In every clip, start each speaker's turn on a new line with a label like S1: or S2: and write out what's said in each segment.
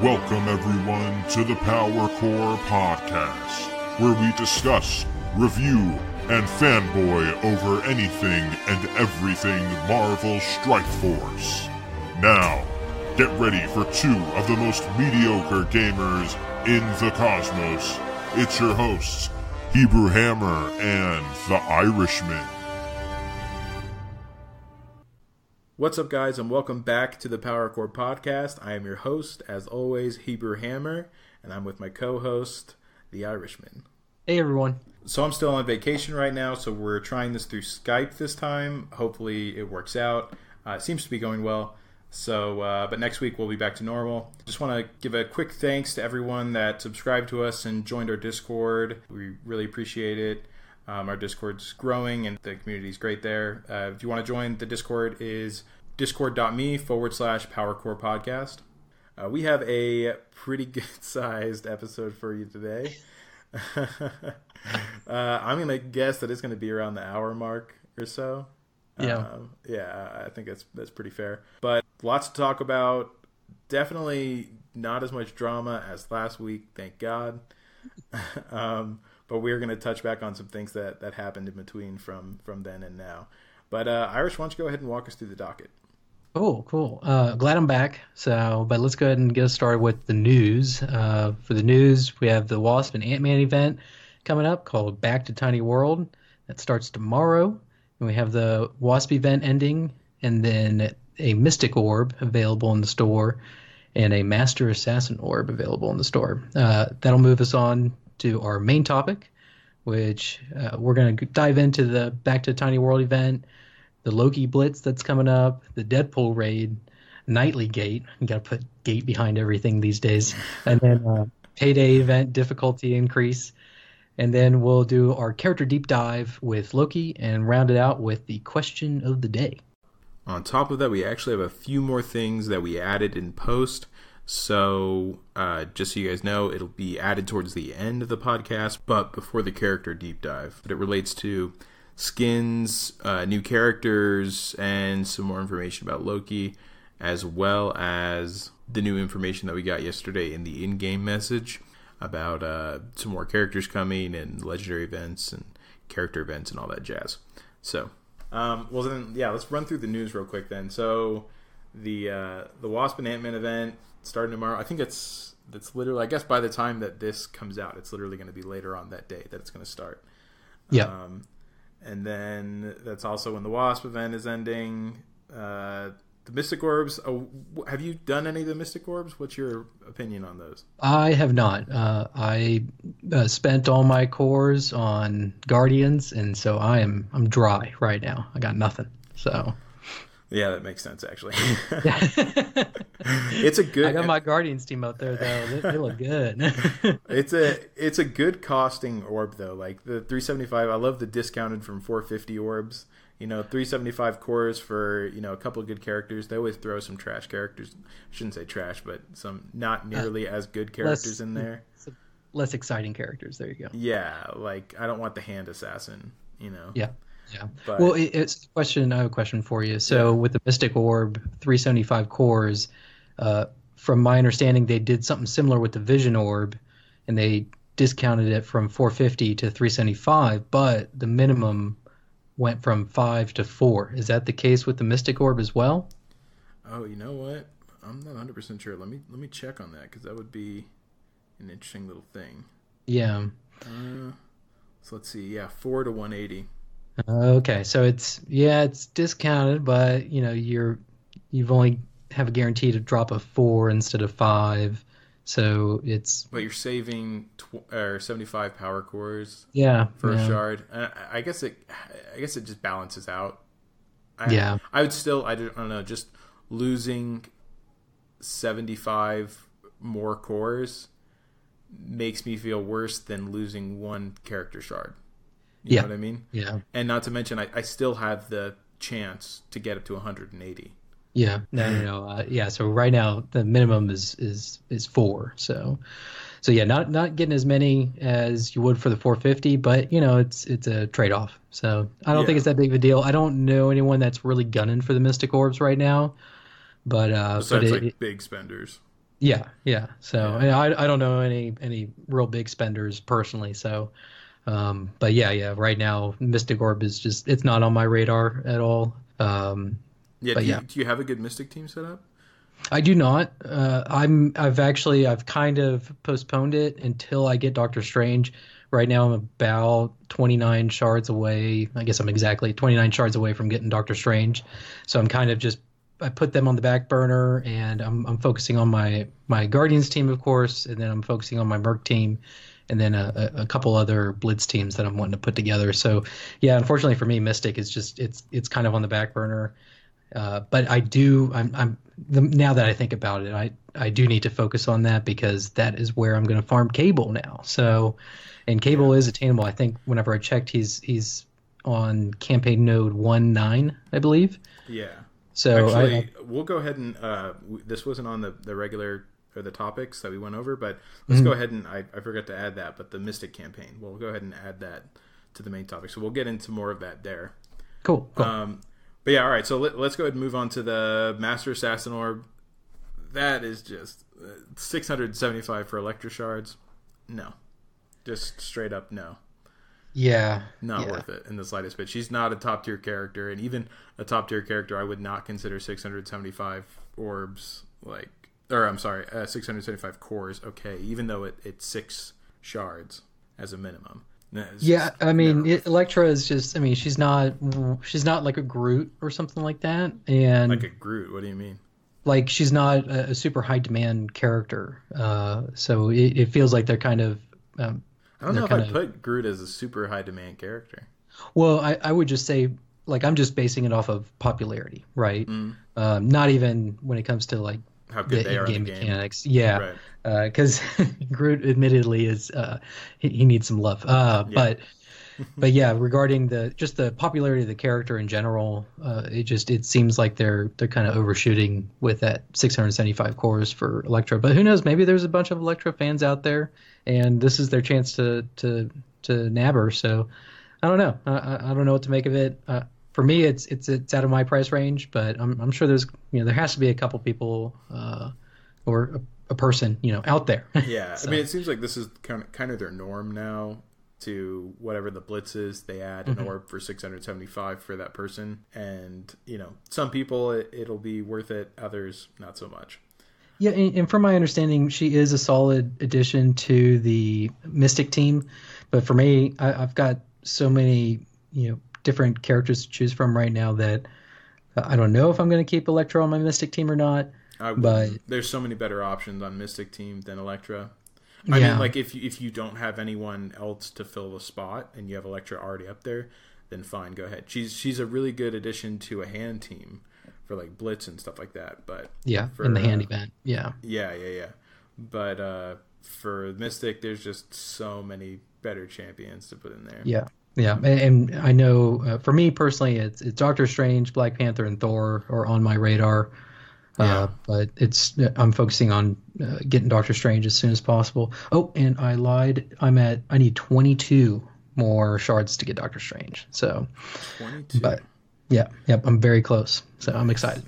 S1: Welcome everyone to the Power Core Podcast, where we discuss, review, and fanboy over anything and everything Marvel Strike Force. Now, get ready for two of the most mediocre gamers in the cosmos. It's your hosts, Hebrew Hammer and the Irishman.
S2: What's up, guys, and welcome back to the Power Core Podcast. I am your host, as always, Hebrew Hammer, and I'm with my co-host, the Irishman.
S3: Hey, everyone.
S2: So I'm still on vacation right now, so we're trying this through Skype this time. Hopefully it works out. It seems to be going well. So, but next week we'll be back to normal. Just want to give a quick thanks to everyone that subscribed to us and joined our Discord. We really appreciate it. Our Discord's growing and the community's great there. If you want to join, the Discord is discord.me/PowerCore Podcast. We have a pretty good-sized episode for you today. I'm going to guess that it's going to be around the hour mark or so. Yeah, I think that's pretty fair. But lots to talk about. Definitely not as much drama as last week, thank God. But we're going to touch back on some things that happened in between from then and now. But Irish, why don't you go ahead and walk us through the docket?
S3: Oh, cool. Glad I'm back. But let's go ahead and get us started with the news. For the news, we have the Wasp and Ant-Man event coming up called Back to Tiny World. That starts tomorrow. And we have the Wasp event ending, and then a Mystic Orb available in the store, and a Master Assassin Orb available in the store. That'll move us on to our main topic, which we're going to dive into the Back to Tiny World event, the Loki blitz that's coming up, the Deadpool raid, Knightly Gate. You got to put gate behind everything these days. And then Payday event difficulty increase. And then we'll do our character deep dive with Loki and round it out with the question of the day.
S2: On top of that, we actually have a few more things that we added in post. So just so you guys know, it'll be added towards the end of the podcast, but before the character deep dive. But it relates to skins, new characters, and some more information about Loki, as well as the new information that we got yesterday in the in-game message about some more characters coming and legendary events and character events and all that jazz. So, let's run through the news real quick then. So, the Wasp and Ant-Man event starting tomorrow. I think that's literally, I guess by the time that this comes out, it's literally going to be later on that day that it's going to start.
S3: Yeah.
S2: And then that's also when the Wasp event is ending. The Mystic Orbs, have you done any of the Mystic Orbs? What's your opinion on those?
S3: I have not. I spent all my cores on Guardians, and so I'm dry right now. I got nothing. So
S2: yeah, that makes sense actually.
S3: It's a good. I got my Guardians team out there though. They look good.
S2: It's a good costing orb though. Like the 375, I love the discounted from 450 orbs. 375 cores for, a couple of good characters. They always throw some trash characters. I shouldn't say trash, but some not nearly as good characters in there.
S3: Less exciting characters. There you go.
S2: Yeah, like I don't want the hand assassin,
S3: Yeah.
S2: But,
S3: well, it's a question. I have a question for you. So with the Mystic Orb, 375 cores, from my understanding, they did something similar with the Vision Orb, and they discounted it from 450 to 375, but the minimum went from 5 to 4. Is that the case with the Mystic Orb as well?
S2: Oh, you know what? I'm not 100% sure. Let me check on that, because that would be an interesting little thing.
S3: Yeah.
S2: So let's see. Yeah, 4 to 180.
S3: Okay, so it's discounted, but you've only have a guarantee to drop a 4 instead of 5. So it's. But
S2: you're saving 75 power cores.
S3: Yeah.
S2: For a shard. I guess it just balances out.
S3: I
S2: don't know. Just losing 75 more cores makes me feel worse than losing one character shard. You know what I mean?
S3: Yeah.
S2: And not to mention, I still have the chance to get up to 180.
S3: Yeah. No. So right now the minimum is 4. So yeah, not getting as many as you would for the 450, but it's a trade off. So I don't think it's that big of a deal. I don't know anyone that's really gunning for the Mystic Orbs right now, but
S2: besides big spenders.
S3: Yeah. So
S2: Yeah.
S3: and I don't know any real big spenders personally. So, but yeah. Right now, Mystic Orb is just it's not on my radar at all.
S2: Yeah.
S3: But yeah,
S2: Do you have a good Mystic team set up?
S3: I do not. I've kind of postponed it until I get Doctor Strange. Right now, I'm about 29 shards away. I guess I'm exactly 29 shards away from getting Doctor Strange. So I'm kind of just I put them on the back burner, and I'm focusing on my Guardians team, of course, and then I'm focusing on my Merc team, and then a couple other Blitz teams that I'm wanting to put together. So yeah, unfortunately for me, Mystic is just it's kind of on the back burner. But I do. Now that I think about it, I do need to focus on that because that is where I'm going to farm Cable now. So, and
S2: Yeah.
S3: Cable is attainable. I think whenever I checked, he's on campaign node 1-9, I believe.
S2: Yeah.
S3: So
S2: Actually, we'll go ahead and this wasn't on the regular or the topics that we went over, but let's go ahead and I forgot to add that, but the Mystic campaign, we'll go ahead and add that to the main topic. So we'll get into more of that there.
S3: cool.
S2: But yeah, all right. So let's go ahead and move on to the Master Assassin Orb. That is just 675 for Elektra shards. No, just straight up no.
S3: Yeah,
S2: Not worth it in the slightest bit. She's not a top tier character, and even a top tier character, I would not consider 675 orbs or I'm sorry, 675 cores. Okay, even though it's 6 shards as a minimum. No,
S3: yeah. I mean, Elektra is just. I mean, she's not like a Groot or something like that, and
S2: like a Groot. What do you mean?
S3: like she's not a super high demand character. So it feels like they're kind of.
S2: I don't know if I put Groot as a super high demand character.
S3: Well, I would just say, like, I'm just basing it off of popularity, right? Not even when it comes to, like,
S2: How good
S3: the
S2: they are in
S3: in-game
S2: the game.
S3: mechanics. Yeah. Because Groot admittedly is, he needs some love. But yeah, regarding just the popularity of the character in general, it seems like they're kind of overshooting with that 675 cores for Elektra. But who knows? Maybe there's a bunch of Elektra fans out there, and this is their chance to nab her. So I don't know. I don't know what to make of it. For me, it's out of my price range, but I'm sure there has to be a couple people or a person out there.
S2: Yeah,
S3: So,
S2: I mean, it seems like this is kind of their norm now. To whatever the blitz is, they add an orb for 675 for that person, and some people it'll be worth it, others not so much.
S3: yeah, and from my understanding, she is a solid addition to the Mystic team. But for me, I've got so many different characters to choose from right now that I don't know if I'm going to keep Elektra on my Mystic team or not. But
S2: There's so many better options on Mystic team than Elektra. I mean, like if you don't have anyone else to fill the spot and you have Elektra already up there, then fine, go ahead. She's a really good addition to a hand team for like blitz and stuff like that. But
S3: in the hand event,
S2: yeah. But for Mystic, there's just so many better champions to put in there.
S3: Yeah, and I know for me personally, it's Doctor Strange, Black Panther, and Thor are on my radar. But I'm focusing on getting Doctor Strange as soon as possible. Oh, and I lied. I need 22 more shards to get Doctor Strange. So
S2: 22.
S3: But I'm very close. So I'm excited.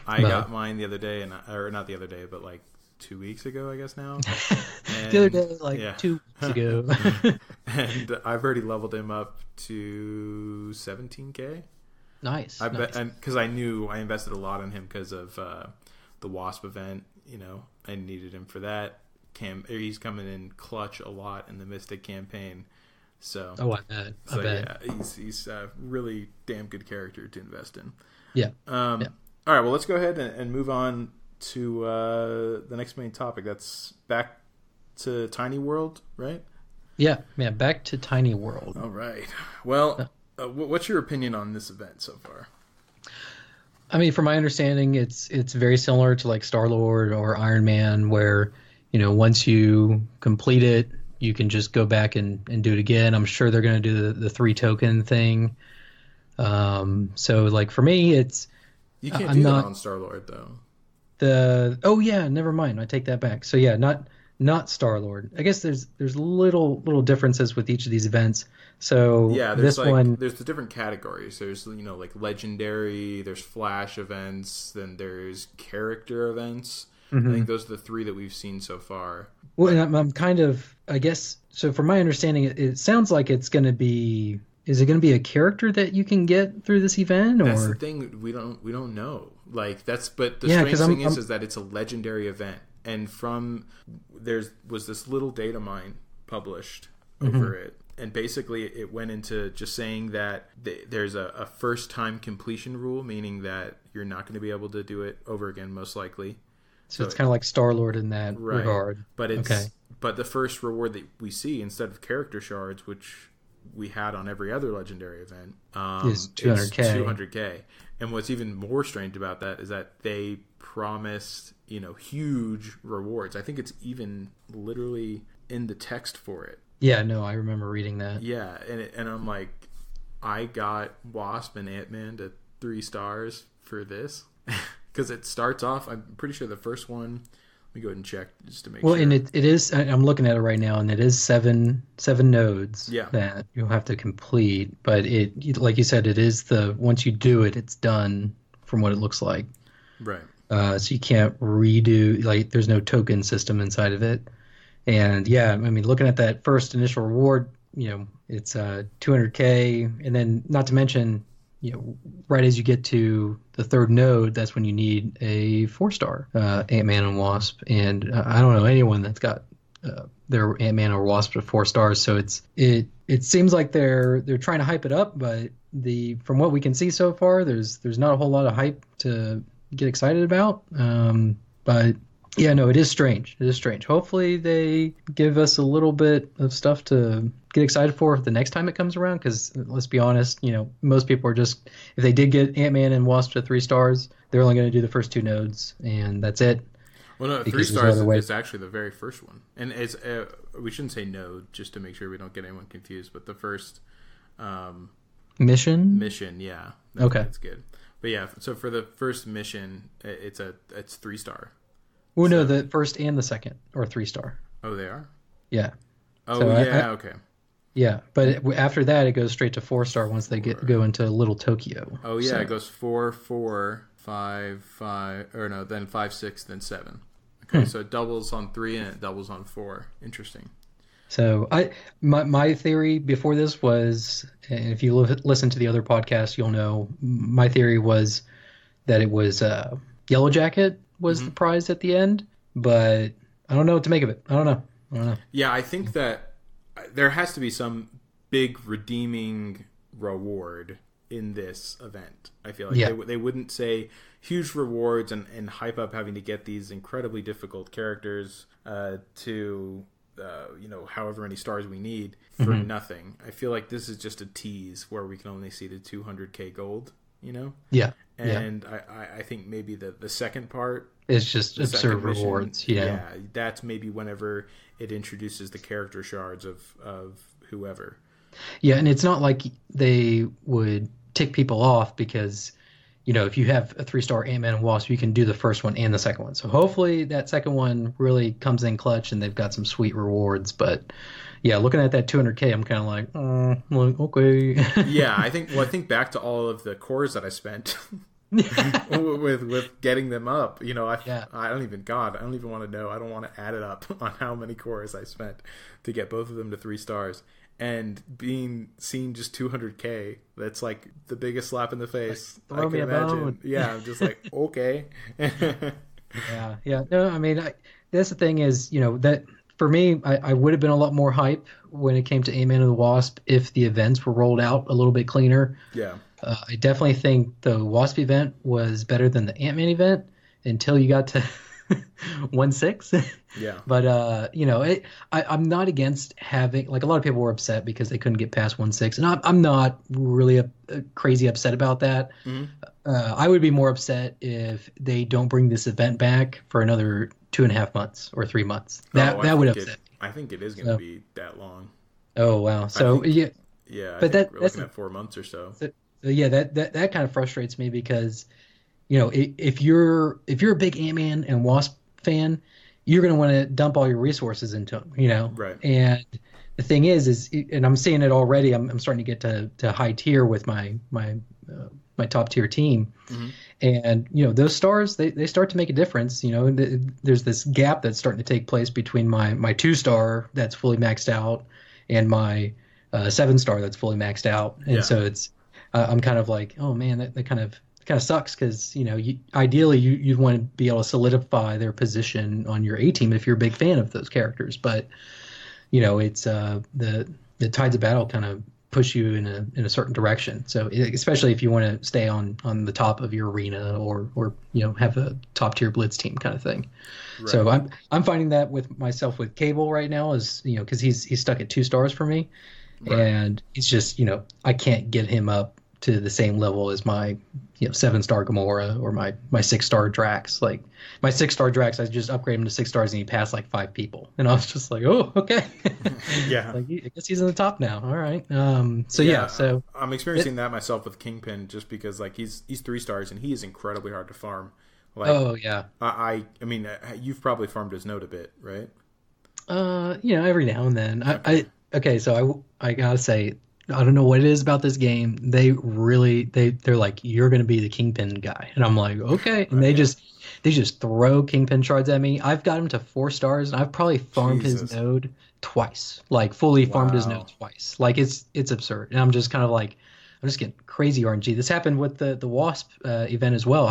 S2: I got mine the other day, or not the other day, but like 2 weeks ago, I guess now. And,
S3: the other day, 2 weeks ago.
S2: And I've already leveled him up to 17K.
S3: Nice.
S2: Because I knew I invested a lot in him because of the Wasp event. I needed him for that. He's coming in clutch a lot in the Mystic campaign. So
S3: I bet.
S2: Yeah, he's a really damn good character to invest in.
S3: Yeah.
S2: All right. Well, let's go ahead and move on to the next main topic. That's back to Tiny World, right?
S3: Yeah. Back to Tiny World.
S2: All right. Well. What's your opinion on this event so far?
S3: I mean, from my understanding, it's very similar to like Star-Lord or Iron Man, where once you complete it, you can just go back and do it again. I'm sure they're going to do the 3 token thing. So like for me, it's
S2: you can't do that on Star-Lord though.
S3: Never mind. I take that back. So yeah, not Star-Lord. I guess there's little differences with each of these events. So
S2: yeah,
S3: there's
S2: the different categories. There's like legendary, there's flash events, then there's character events, I think those are the 3 that we've seen so far.
S3: Well, and I'm kind of, I guess, so from my understanding, it sounds like it's going to be, is it going to be a character that you can get through this event? Or?
S2: That's the thing, we don't know. Like, but the strange thing is that it's a legendary event. And was this little data mine published over it. And basically it went into just saying that there's a first time completion rule, meaning that you're not going to be able to do it over again, most likely.
S3: So it's kind of like Star-Lord in that regard.
S2: But but the first reward that we see, instead of character shards, which we had on every other legendary event,
S3: is 200K.
S2: 200K. And what's even more strange about that is that they promised, huge rewards. I think it's even literally in the text for it.
S3: Yeah, no, I remember reading that.
S2: Yeah, and I'm like, I got Wasp and Ant-Man to 3 stars for this. Because it starts off, I'm pretty sure the first one, let me go ahead and check just to make sure.
S3: Well, and it is, I'm looking at it right now, and it is seven nodes that you'll have to complete. But like you said, it is once you do it, it's done from what it looks like.
S2: Right.
S3: So you can't redo, like, there's no token system inside of it. And yeah, I mean, looking at that first initial reward, it's 200K, and then not to mention, right as you get to the 3rd node, that's when you need a 4-star Ant-Man and Wasp. And I don't know anyone that's got their Ant-Man or Wasp to 4 stars. So it seems like they're trying to hype it up, but from what we can see so far, there's not a whole lot of hype to get excited about. But yeah, no, it is strange. It is strange. Hopefully they give us a little bit of stuff to get excited for the next time it comes around, because let's be honest, most people are just, if they did get Ant-Man and Wasp to 3 stars, they're only going to do the first 2 nodes, and that's it.
S2: Well, no, 3 stars is actually the very first one. And it's we shouldn't say node, just to make sure we don't get anyone confused, but the first
S3: mission,
S2: yeah.
S3: Okay.
S2: That's good. But yeah, so for the first mission, it's 3-star.
S3: Oh, no, the first and the second are 3-star.
S2: Oh, they are?
S3: Yeah.
S2: Oh, so okay.
S3: Yeah, but after that, it goes straight to 4-star once they go into Little Tokyo.
S2: Oh, yeah, it goes 4, 4, 5, 5, or no, then 5, 6, then 7. Okay, so it doubles on 3 and it doubles on 4. Interesting.
S3: So my theory before this was, and if you listen to the other podcast, you'll know, my theory was that it was Yellow Jacket was the prize at the end, but I don't know what to make of it. I don't know.
S2: Yeah, I think that there has to be some big redeeming reward in this event. I feel like they wouldn't say huge rewards and hype up having to get these incredibly difficult characters to however many stars we need for nothing. I feel like this is just a tease where we can only see the 200K gold.
S3: Yeah.
S2: And I think maybe the second part
S3: is just absurd rewards.
S2: Yeah, that's maybe whenever it introduces the character shards of whoever.
S3: Yeah, and it's not like they would tick people off because, if you have a 3-star Ant-Man and Wasp, you can do the first one and the second one. So hopefully that second one really comes in clutch and they've got some sweet rewards. But yeah, looking at that 200K, I'm kind of like, okay.
S2: Yeah, I think back to all of the cores that I spent with getting them up. I don't even want to know. I don't want to add it up on how many cores I spent to get both of them to 3 stars. And being seen just 200K, that's like the biggest slap in the face I can imagine. Yeah, I'm just like, okay.
S3: Yeah. No, I mean, that's the thing is, that for me, I would have been a lot more hype when it came to Ant-Man and the Wasp if the events were rolled out a little bit cleaner. Yeah. I definitely think the Wasp event was better than the Ant-Man event until you got to 1/6.
S2: Yeah.
S3: But I'm not against having, like, a lot of people were upset because they couldn't get past 1/6, and I'm not really crazy upset about that. I would be more upset if they don't bring this event back for another 2.5 months or 3 months. That would upset me.
S2: I think it is going to be that long.
S3: Oh wow! So
S2: yeah,
S3: but
S2: we're looking at 4 months or so.
S3: Yeah, that kind of frustrates me because, if you're a big Ant-Man and Wasp fan, you're going to want to dump all your resources into them,
S2: Right.
S3: And the thing is, and I'm seeing it already. I'm starting to get to high tier with my my top tier team.
S2: Mhm.
S3: And those stars, they start to make a difference. There's this gap that's starting to take place between my 2-star that's fully maxed out and my 7-star that's fully maxed out. And so it's I'm kind of like, oh man, that kind of sucks, because ideally you'd want to be able to solidify their position on your A team if you're a big fan of those characters. But it's the tides of battle kind of push you in a certain direction. So especially if you want to stay on the top of your arena, or have a top tier blitz team kind of thing. Right. So I'm finding that with myself with Cable right now, is because he's stuck at 2 stars for me, right. And it's just I can't get him up to the same level as my 7-star Gamora or my 6-star Drax. Like my 6-star Drax, I just upgraded him to 6 stars and he passed like 5 people, and I was just like, oh, okay.
S2: Yeah.
S3: Like, I guess he's in the top now. All right. So
S2: I'm experiencing that myself with Kingpin, just because like he's 3 stars and he is incredibly hard to farm. Like,
S3: oh yeah.
S2: I mean, you've probably farmed his note a bit, right?
S3: Every now and then. Okay. So I gotta say, I don't know what it is about this game. They're like, you're going to be the Kingpin guy. And I'm like, okay. And they just throw Kingpin shards at me. I've got him to 4 stars, and I've probably farmed his node twice, like fully farmed his node twice. Like it's absurd. And I'm just kind of like, I'm just getting crazy RNG. This happened with the Wasp event as well.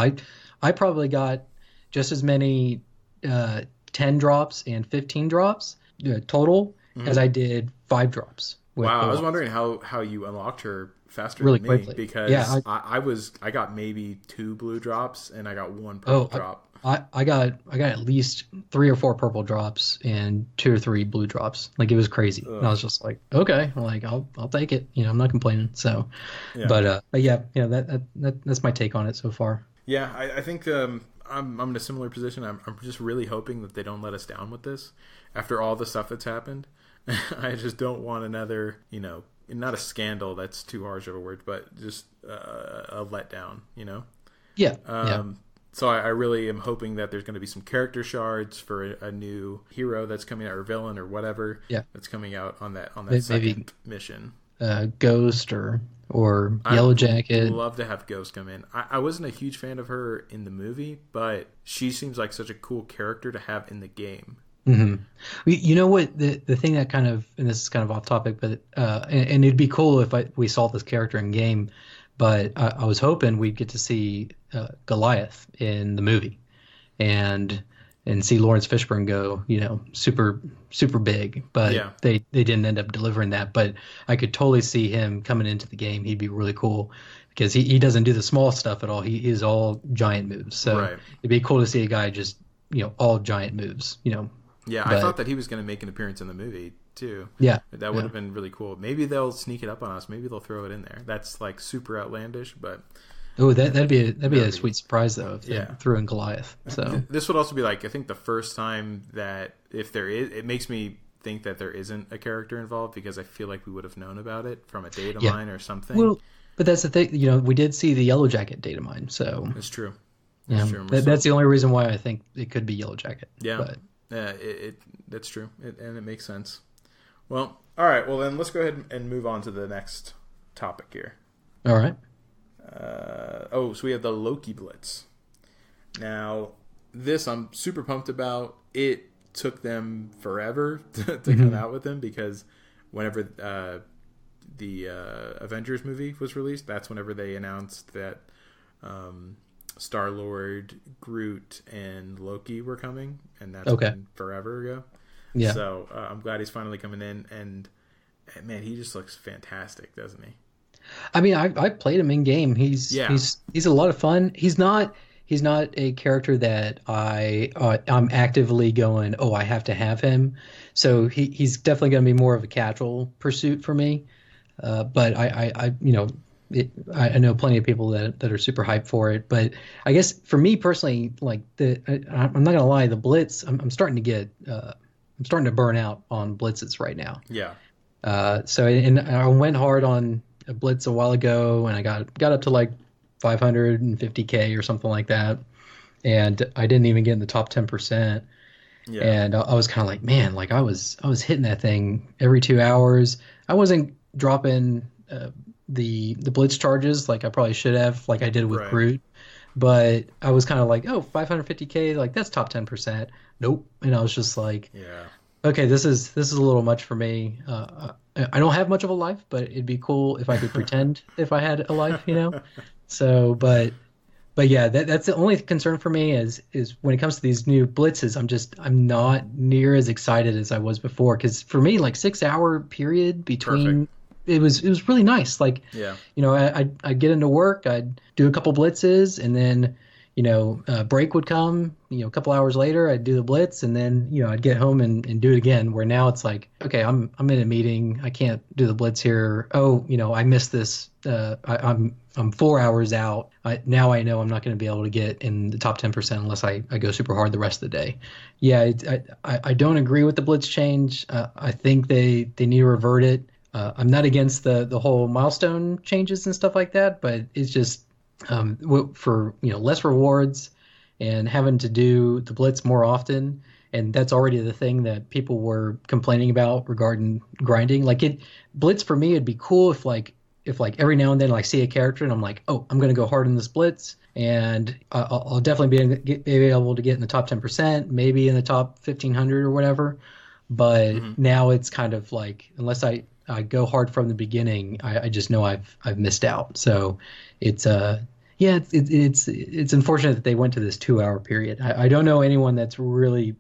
S3: I probably got just as many 10 drops and 15 drops total as I did 5 drops.
S2: Wow, I was wondering how you unlocked her faster
S3: really
S2: than me,
S3: quickly,
S2: because I got maybe 2 blue drops and I got 1 purple drop.
S3: I got at least 3 or 4 purple drops and 2 or 3 blue drops. Like, it was crazy. And I was just like, okay, like I'll take it. I'm not complaining. So, but that's my take on it so far.
S2: Yeah, I think I'm in a similar position. I'm just really hoping that they don't let us down with this after all the stuff that's happened. I just don't want another, not a scandal, that's too harsh of a word, but just a letdown,
S3: Yeah.
S2: So I really am hoping that there's going to be some character shards for a new hero that's coming out, or villain, or whatever.
S3: Yeah.
S2: That's coming out on that second mission.
S3: Ghost or Yellow Jacket.
S2: I'd love to have Ghost come in. I wasn't a huge fan of her in the movie, but she seems like such a cool character to have in the game.
S3: Mm-hmm. You know what, the thing that kind of, and this is kind of off topic, but and it'd be cool if we saw this character in game, but I was hoping we'd get to see Goliath in the movie, and see Lawrence Fishburne go, super big, but they didn't end up delivering that. But I could totally see him coming into the game. He'd be really cool, because he doesn't do the small stuff at all. He is all giant moves. So it'd be cool to see a guy just all giant moves.
S2: Yeah, I thought that he was going to make an appearance in the movie too.
S3: Yeah,
S2: that would have been really cool. Maybe they'll sneak it up on us. Maybe they'll throw it in there. That's like super outlandish, but
S3: that'd be a sweet surprise though if they threw in Goliath. So
S2: this would also be like, I think, the first time that, if there is, it makes me think that there isn't a character involved, because I feel like we would have known about it from a data mine or something.
S3: Well, but that's the thing. We did see the Yellow Jacket data mine, so
S2: it's true.
S3: That's the only reason why I think it could be Yellow Jacket.
S2: Yeah. But that's true, and it makes sense. Well, all right. Well, then let's go ahead and move on to the next topic here.
S3: All right.
S2: So we have the Loki Blitz. Now, this I'm super pumped about. It took them forever to come out with them, because whenever the Avengers movie was released, that's whenever they announced that Star-Lord, Groot, and Loki were coming, and that's been forever ago. Yeah. So I'm glad he's finally coming in, and man, he just looks fantastic, doesn't he?
S3: I mean, I played him in game. He's a lot of fun. He's not a character that I'm actively going, oh, I have to have him. So he's definitely going to be more of a casual pursuit for me. But I know plenty of people that are super hyped for it. But I guess for me personally, like I'm not gonna lie, the Blitz, I'm starting to burn out on blitzes right now.
S2: Yeah.
S3: So I went hard on a Blitz a while ago, and I got up to like 550K or something like that, and I didn't even get in the top 10%. Yeah. And I was kind of like, man, like I was hitting that thing every 2 hours. I wasn't dropping the blitz charges like I probably should have, like I did with
S2: Right.
S3: Groot. But I was kind of like, oh, 550K, like that's top 10%. Nope. And I was just like,
S2: Yeah.
S3: okay, this is a little much for me. I don't have much of a life, but it'd be cool if I could pretend if I had a life, you know? So, but yeah, that's the only concern for me is when it comes to these new blitzes, I'm not near as excited as I was before. Because for me, like 6 hour period
S2: Perfect.
S3: between it was really nice. Like,
S2: Yeah.
S3: I'd get into work, I'd do a couple blitzes, and then break would come. A couple hours later, I'd do the blitz, and then I'd get home and do it again. Where now it's like, okay, I'm in a meeting, I can't do the blitz here. Oh, I missed this. I'm 4 hours out. Now I know I'm not going to be able to get in the top 10% unless I go super hard the rest of the day. Yeah, I don't agree with the blitz change. I think they need to revert it. I'm not against the whole milestone changes and stuff like that, but it's just for less rewards and having to do the blitz more often, and that's already the thing that people were complaining about regarding grinding. Like blitz for me, it'd be cool if every now and then I see a character and I'm like, oh, I'm gonna go hard in this blitz, and I'll definitely be able to get in the top 10%, maybe in the top 1500 or whatever. But
S2: Hmm.
S3: now it's kind of like, unless I go hard from the beginning, I just know I've missed out. So it's yeah, it's unfortunate that they went to this 2 hour period. I don't know anyone that's really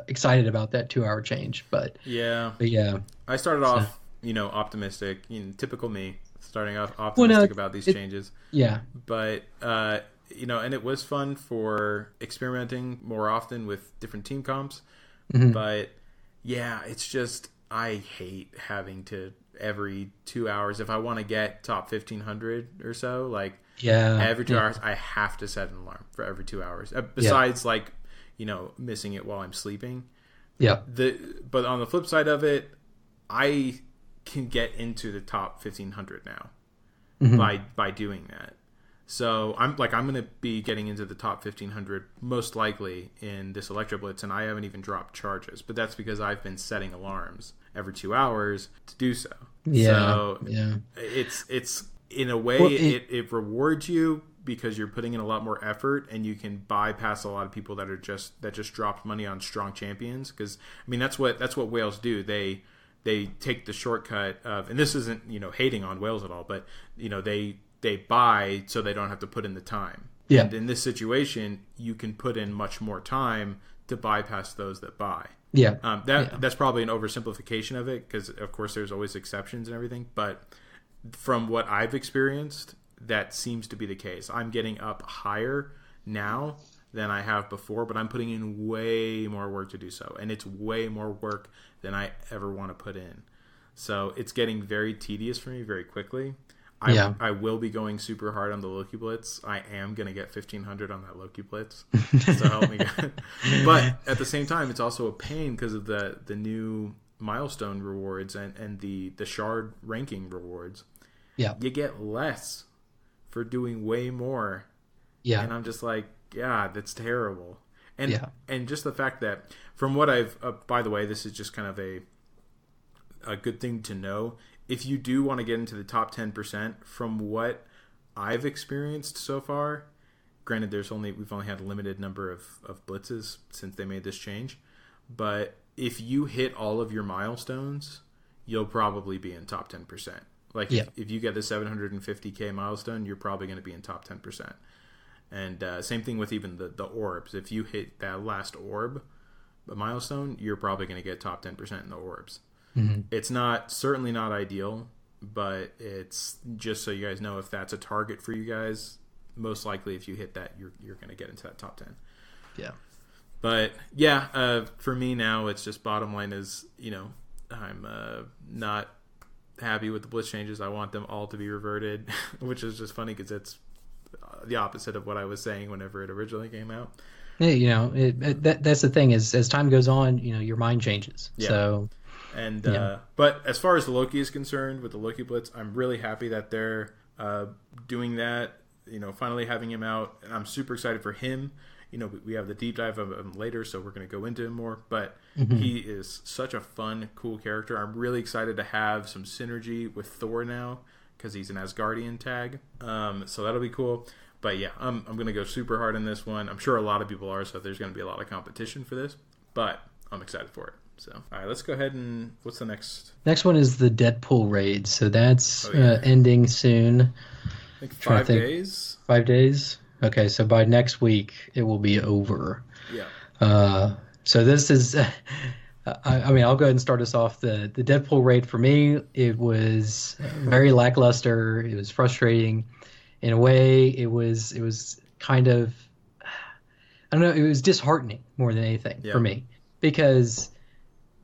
S3: excited about that 2 hour change, but
S2: Yeah.
S3: yeah.
S2: I started
S3: So
S2: off, optimistic, typical me, starting off
S3: well, no,
S2: optimistic about these changes.
S3: yeah,
S2: But, and it was fun for experimenting more often with different team comps.
S3: hmm
S2: But, yeah, it's just, I hate having to every 2 hours, if I want to get top 1500 or so, like
S3: yeah,
S2: every 2 hours, I have to set an alarm for every 2 hours.
S3: yeah,
S2: Besides, like, missing it while I'm sleeping.
S3: yeah,
S2: But on the flip side of it, I can get into the top 1500 now
S3: hmm
S2: by doing that. So I'm going to be getting into the top 1500 most likely in this Elektra Blitz, and I haven't even dropped charges. But that's because I've been setting alarms every 2 hours to do so.
S3: yeah,
S2: So
S3: yeah.
S2: it's in a way
S3: Well,
S2: it rewards you because you're putting in a lot more effort, and you can bypass a lot of people that just dropped money on strong champions. Because I mean that's what whales do. They take the shortcut of, and this isn't hating on whales at all, but they buy so they don't have to put in the time.
S3: yeah,
S2: And in this situation, you can put in much more time to bypass those that buy.
S3: yeah, yeah,
S2: That's probably an oversimplification of it, because of course there's always exceptions and everything. But from what I've experienced, that seems to be the case. I'm getting up higher now than I have before, but I'm putting in way more work to do so, and it's way more work than I ever want to put in. So it's getting very tedious for me very quickly.
S3: yeah.
S2: I will be going super hard on the Loki Blitz. I am going to get 1500 on that Loki Blitz. So help me God. But at the same time, it's also a pain because of the new milestone rewards and the shard ranking rewards.
S3: Yeah,
S2: You get less for doing way more.
S3: yeah,
S2: And I'm just like, God, that's terrible. And
S3: yeah,
S2: and just the fact that from what I've by the way, this is just kind of a good thing to know. If you do want to get into the top 10%, from what I've experienced so far, granted we've only had a limited number of blitzes since they made this change, but if you hit all of your milestones, you'll probably be in top 10%. Like
S3: yeah,
S2: if you get the 750k milestone, you're probably going to be in top 10%. And same thing with even the orbs. If you hit that last orb milestone, you're probably going to get top 10% in the orbs.
S3: hmm
S2: It's certainly not ideal, but it's just so you guys know, if that's a target for you guys, most likely if you hit that, you're going to get into that top 10.
S3: yeah.
S2: But yeah, for me now, it's just bottom line is, I'm not happy with the blitz changes. I want them all to be reverted, which is just funny because it's the opposite of what I was saying whenever it originally came out.
S3: Hey, that's the thing is, as time goes on, your mind changes.
S2: Yeah.
S3: So
S2: And
S3: yeah,
S2: but as far as the Loki is concerned, with the Loki Blitz, I'm really happy that they're doing that. Finally having him out, and I'm super excited for him. We have the deep dive of him later, so we're going to go into him more. But
S3: hmm
S2: he is such a fun, cool character. I'm really excited to have some synergy with Thor now, because he's an Asgardian tag. So that'll be cool. But yeah, I'm going to go super hard in this one. I'm sure a lot of people are, so there's going to be a lot of competition for this. But I'm excited for it. So, all right, let's go ahead and... What's the next?
S3: Next one is the Deadpool raid. So that's ending soon.
S2: I think 5 days.
S3: 5 days? Okay, so by next week, it will be over.
S2: Yeah.
S3: So this is... I mean, I'll go ahead and start us off. The Deadpool raid, for me, it was very lackluster. It was frustrating. In a way, it was kind of... I don't know, it was disheartening more than anything for me. Because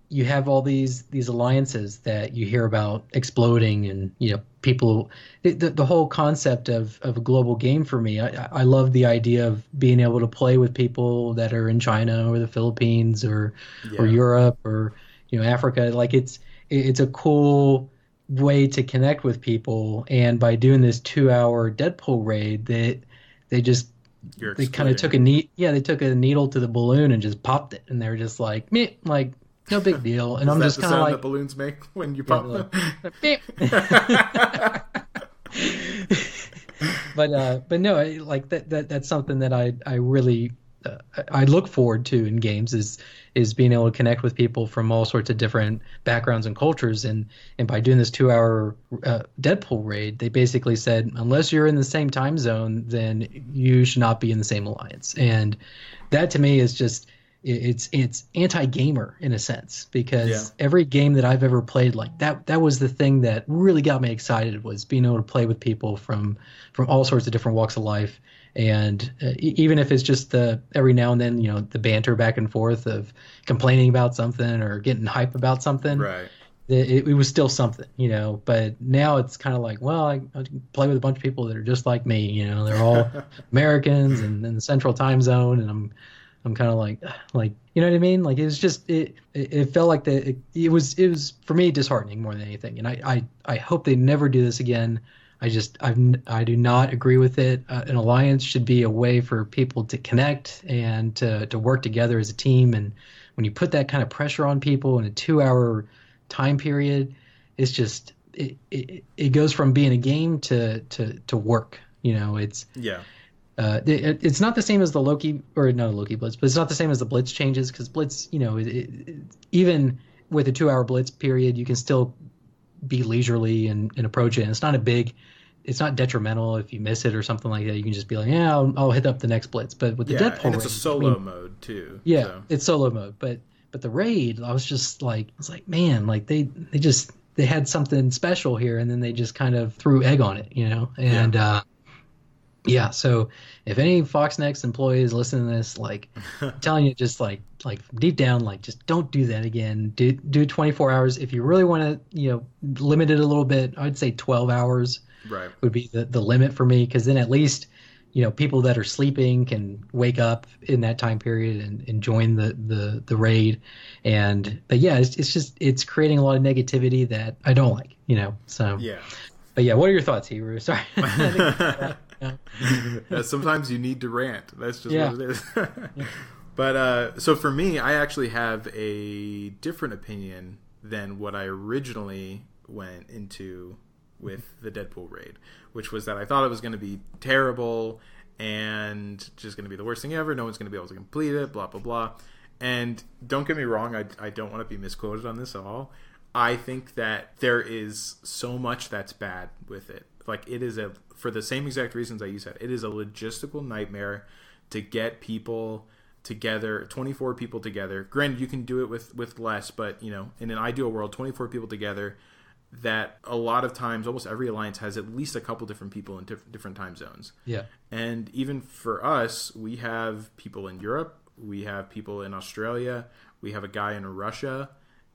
S3: you have all these alliances that you hear about exploding, and people. The whole concept of a global game for me. I love the idea of being able to play with people that are in China or the Philippines or Europe or Africa. Like it's a cool way to connect with people, and by doing this 2-hour Deadpool raid, they kind of took they took a needle to the balloon and just popped it, and they were just like, meh, like no big deal. And I'm just kind of like,
S2: that balloons make when you pop them.
S3: But no, like that's something that I really I look forward to in games is being able to connect with people from all sorts of different backgrounds and cultures, and by doing this 2-hour Deadpool raid, they basically said, unless you're in the same time zone, then you should not be in the same alliance. And that to me is just it's anti-gamer in a sense, because every game that I've ever played, like that was the thing that really got me excited, was being able to play with people from all sorts of different walks of life. And even if it's just every now and then, the banter back and forth of complaining about something or getting hype about something,
S2: right?
S3: It was still something, But now it's kind of like, well, I play with a bunch of people that are just like me, They're all Americans and in the Central Time Zone, and I'm kind of like, you know what I mean? Like it was just it felt like it was for me disheartening more than anything, and I hope they never do this again. I do not agree with it. An alliance should be a way for people to connect and to work together as a team. And when you put that kind of pressure on people in a 2-hour time period, it's just it goes from being a game to work. It's it's not the same as the Loki Blitz, but it's not the same as the Blitz changes, because Blitz, even with a 2-hour Blitz period, you can still be leisurely and approach it. And it's not detrimental if you miss it or something like that. You can just be like, yeah, I'll hit up the next Blitz. But with the Deadpool
S2: and it's a solo mode too.
S3: Yeah, so. It's solo mode. But the raid, I was like, man, like they had something special here, and then they just kind of threw egg on it, And so if any Fox Next employees listen to this, like, I'm telling you, just like deep down, like, just don't do that again. Do 24 hours. If you really want to, limit it a little bit, I'd say 12 hours would be the limit for me, because then at least, people that are sleeping can wake up in that time period and join the raid. But yeah, it's creating a lot of negativity that I don't like, So yeah. But yeah, what are your thoughts, Hebrew? Sorry.
S2: Sometimes you need to rant. That's just what it is. But so for me, I actually have a different opinion than what I originally went into with the Deadpool raid, which was that I thought it was going to be terrible and just going to be the worst thing ever. No one's going to be able to complete it, blah, blah, blah. And don't get me wrong, I don't want to be misquoted on this at all. I think that there is so much that's bad with it. Like, it is for the same exact reasons that you said, it is a logistical nightmare to get people together, 24 people together. Granted, you can do it with less, but, in an ideal world, 24 people together, that a lot of times, almost every alliance has at least a couple different people in different time zones. Yeah. And even for us, we have people in Europe, we have people in Australia, we have a guy in Russia,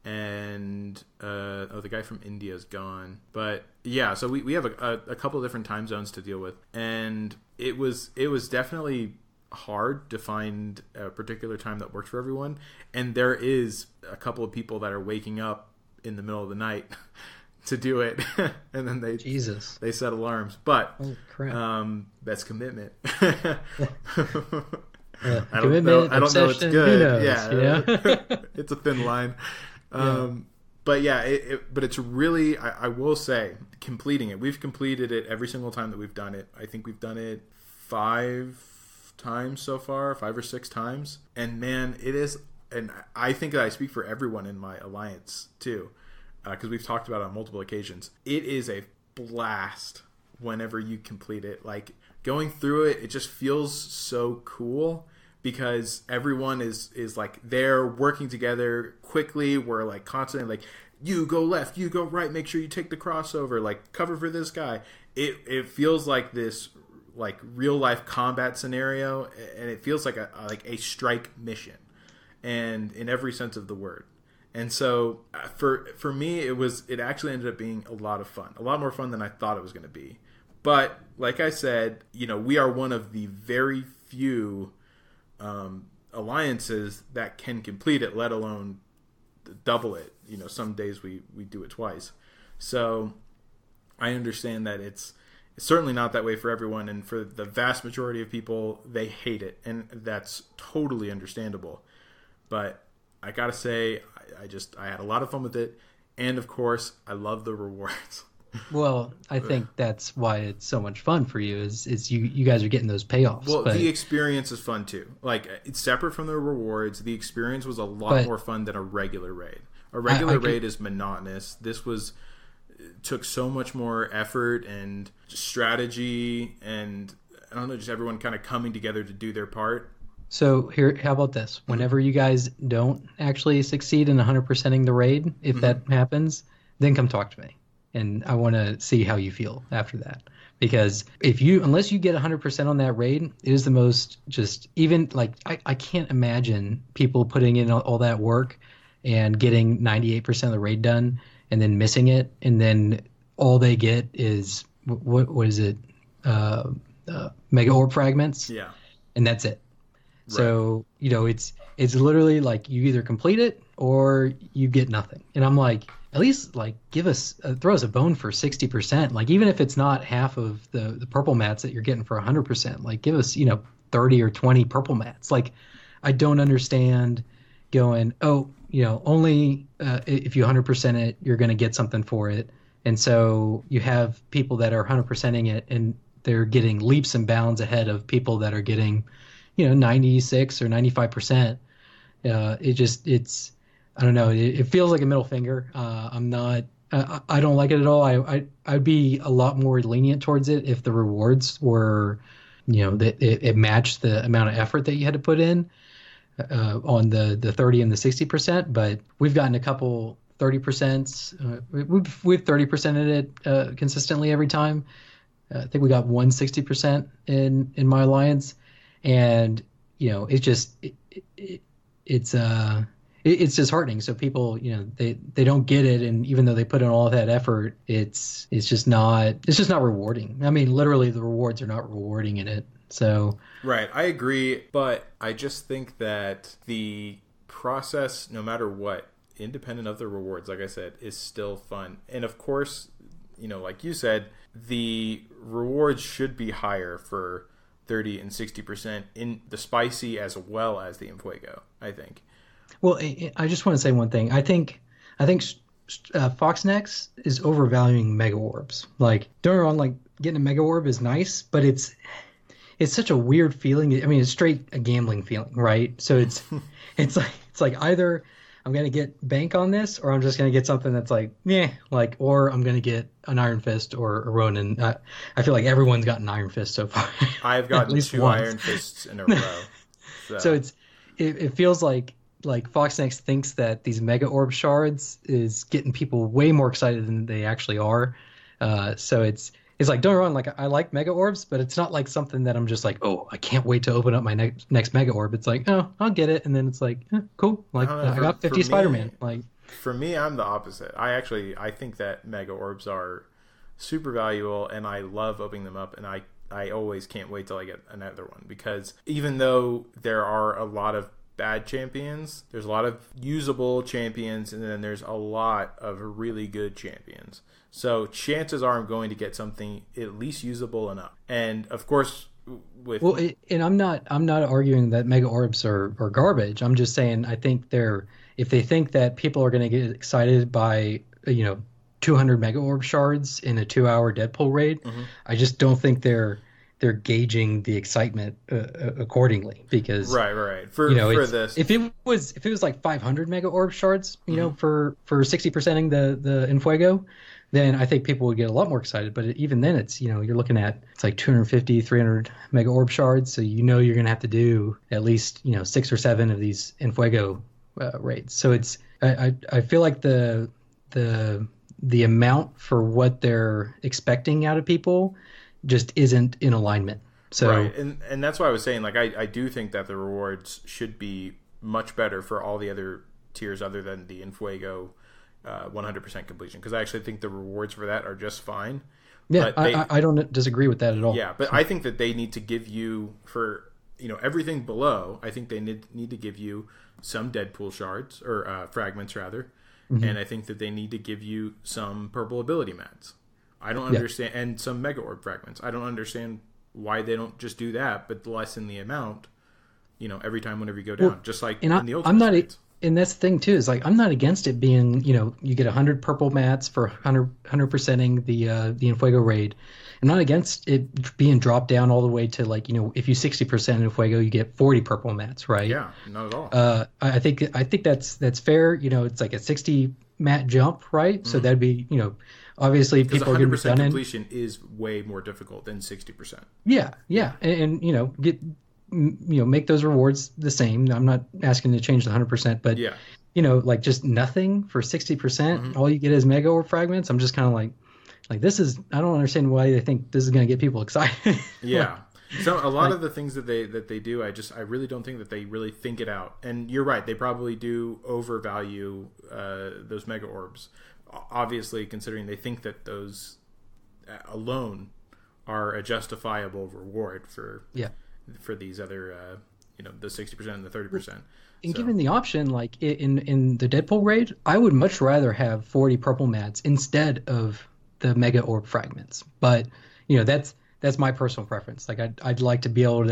S2: and the guy from India is gone. But yeah, so we have a couple of different time zones to deal with, and it was definitely hard to find a particular time that worked for everyone. And there is a couple of people that are waking up in the middle of the night to do it, and then they set alarms. But that's commitment. I don't know. It's good. Yeah, it's a thin line. But yeah, but it's really, I will say, completing it. We've completed it every single time that we've done it. I think we've done it 5 times so far, 5 or 6 times. And man, it is, and I think that I speak for everyone in my alliance too, because we've talked about it on multiple occasions. It is a blast whenever you complete it. Like, going through it, it just feels so cool because everyone is like, they're working together quickly. We're like constantly like, you go left, you go right, make sure you take the crossover, like cover for this guy. It feels like this like real life combat scenario, and it feels like a strike mission, and in every sense of the word. And so for me, it actually ended up being a lot of fun, a lot more fun than I thought it was going to be. But like I said, we are one of the very few alliances that can complete it, let alone double it. Some days we do it twice. So I understand that it's certainly not that way for everyone, and for the vast majority of people, they hate it, and that's totally understandable. But I gotta say, I had a lot of fun with it, and of course, I love the rewards.
S3: Well, I think that's why it's so much fun for you is you guys are getting those payoffs.
S2: Well, the experience is fun too. Like, it's separate from the rewards. The experience was a lot more fun than a regular raid. A regular raid is monotonous. This took so much more effort and strategy, and I don't know, just everyone kind of coming together to do their part.
S3: So here, how about this? Whenever you guys don't actually succeed in 100%ing the raid, if that happens, then come talk to me. And I want to see how you feel after that. Because unless you get 100% on that raid, it is the most I can't imagine people putting in all that work and getting 98% of the raid done and then missing it. And then all they get is, what is it? Mega orb fragments.
S2: Yeah.
S3: And that's it.
S2: Right.
S3: So, it's literally like you either complete it or you get nothing. And I'm like, at least throw us a bone for 60%. Like, even if it's not half of the purple mats that you're getting for 100%, like give us, 30 or 20 purple mats. Like, I don't understand going, only if you 100% it, you're going to get something for it. And so you have people that are 100%ing it and they're getting leaps and bounds ahead of people that are getting, 96 or 95%. I don't know. It feels like a middle finger. I don't like it at all. I'd be a lot more lenient towards it if the rewards were, it matched the amount of effort that you had to put in on the 30 and the 60%. But we've gotten a couple 30%. We've 30%ed it consistently every time. I think we got 160% in my alliance, and it's disheartening. So people, they don't get it, and even though they put in all of that effort, it's just not rewarding. I mean, literally, the rewards are not rewarding in it. So
S2: right, I agree, but I just think that the process, no matter what, independent of the rewards, like I said, is still fun. And of course, like you said, the rewards should be higher for 30 and 60% in the spicy as well as the Enfuego, I think.
S3: Well, I just want to say one thing. I think Foxnex is overvaluing Mega Orbs. Like, don't get me wrong, like, getting a Mega Orb is nice, but it's such a weird feeling. I mean, it's straight a gambling feeling, right? So it's like either I'm gonna get bank on this, or I'm just gonna get something that's like, or I'm gonna get an Iron Fist or a Ronin. I feel like everyone's gotten Iron Fist so far.
S2: I've gotten 2 Iron Fists in a row. So
S3: it feels like Foxnex thinks that these Mega Orb shards is getting people way more excited than they actually are. So it's like, don't get me wrong, like, I like Mega Orbs, but it's not like something that I'm just like, oh, I can't wait to open up my next Mega Orb. It's like, oh, I'll get it, and then it's like, cool, like, I got 50 Spider-Man. Like,
S2: for me, I'm the opposite. I think that Mega Orbs are super valuable, and I love opening them up, and I always can't wait till I get another one, because even though there are a lot of bad champions, there's a lot of usable champions, and then there's a lot of really good champions. So chances are I'm going to get something at least usable enough. And of course, and I'm not arguing that Mega Orbs are garbage. I'm just saying I think they're
S3: if they think that people are going to get excited by 200 mega orb shards in a 2-hour Deadpool raid, I just don't think they're gauging the excitement accordingly, because
S2: right for this,
S3: if it was like 500 mega orb shards, for 60%ing the Enfuego, then I think people would get a lot more excited. But even then, it's you're looking at, it's like 250, 300 mega orb shards, so you're gonna have to do at least 6 or 7 of these Enfuego raids. So it's I feel like the amount for what they're expecting out of people just isn't in alignment. So
S2: right, and that's why I was saying, like, I do think that the rewards should be much better for all the other tiers other than the Enfuego 100% completion, because I actually think the rewards for that are just fine.
S3: Yeah, I don't disagree with that at all.
S2: Yeah, but I think that they need to give you, for everything below, I think they need to give you some Deadpool shards, or fragments rather, and I think that they need to give you some purple ability mats. I don't understand, and some mega orb fragments. I don't understand why they don't just do that, but lessen the amount, every time whenever you go down, just like in the old.
S3: And that's the thing too, is like, I'm not against it being, you get 100 purple mats for 100%ing the Enfuego raid. I'm not against it being dropped down all the way to, like, if you 60% Enfuego, you get 40 purple mats, right?
S2: Yeah, not at all.
S3: I think that's fair. It's like a 60 mat jump, right? So that'd be, obviously people are going to be done.
S2: 100% completion is way more difficult than 60%.
S3: Yeah, and get. Make those rewards the same. I'm not asking to change the 100%, but like, just nothing for 60%. All you get is mega orb fragments. I'm just kind of like this is, I don't understand why they think this is going to get people excited.
S2: Yeah. So a lot of the things that they do, I really don't think that they really think it out. And you're right, they probably do overvalue those mega orbs. Obviously, considering they think that those alone are a justifiable reward for these other, the 60% and the 30%.
S3: And given the option, like in the Deadpool raid, I would much rather have 40 purple mats instead of the mega orb fragments. But that's my personal preference. Like, I'd like to be able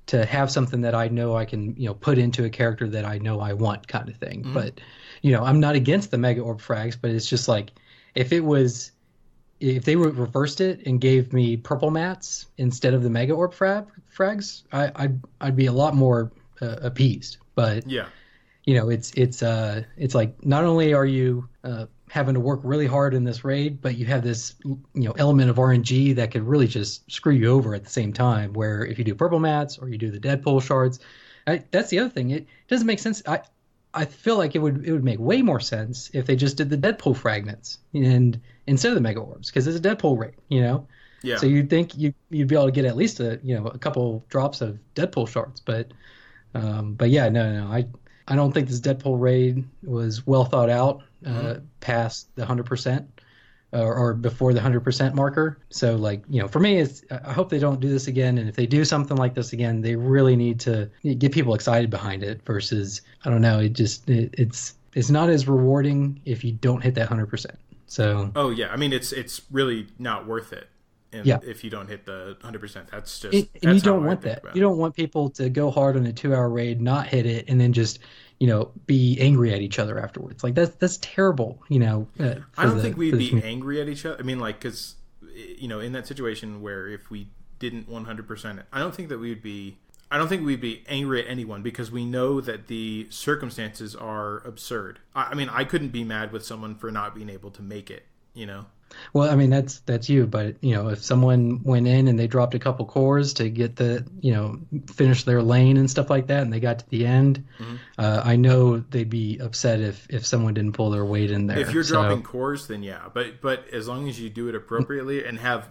S3: to have something that I know I can put into a character that I know I want, kind of thing. But I'm not against the mega orb frags, but it's just like, if they reversed it and gave me purple mats instead of the mega orb frags, I'd be a lot more appeased. But it's like, not only are you having to work really hard in this raid, but you have this element of RNG that could really just screw you over at the same time. Where if you do purple mats or you do the Deadpool shards, that's the other thing. It doesn't make sense. I feel like it would make way more sense if they just did the Deadpool fragments and instead of the mega orbs, because it's a Deadpool raid, Yeah. So you'd think you'd be able to get at least a couple drops of Deadpool shards, but yeah, no, I don't think this Deadpool raid was well thought out past the 100% or before the 100% marker. So, like, for me, I hope they don't do this again. And if they do something like this again, they really need to get people excited behind it versus, I don't know, it's not as rewarding if you don't hit that 100%. So.
S2: Oh yeah, I mean, it's really not worth it. If you don't hit the 100%, that's just.
S3: And you don't want that. You don't want people to go hard on a 2-hour raid, not hit it, and then just be angry at each other afterwards. Like, that's terrible.
S2: I don't think we'd be angry at each other. I mean, like, because in that situation where if we didn't 100%, I don't think we'd be angry at anyone, because we know that the circumstances are absurd. I mean, I couldn't be mad with someone for not being able to make it.
S3: Well, I mean, that's you, but if someone went in and they dropped a couple cores to get the finish their lane and stuff like that, and they got to the end, I know they'd be upset if someone didn't pull their weight in there.
S2: If you're dropping cores, then yeah, but as long as you do it appropriately and have,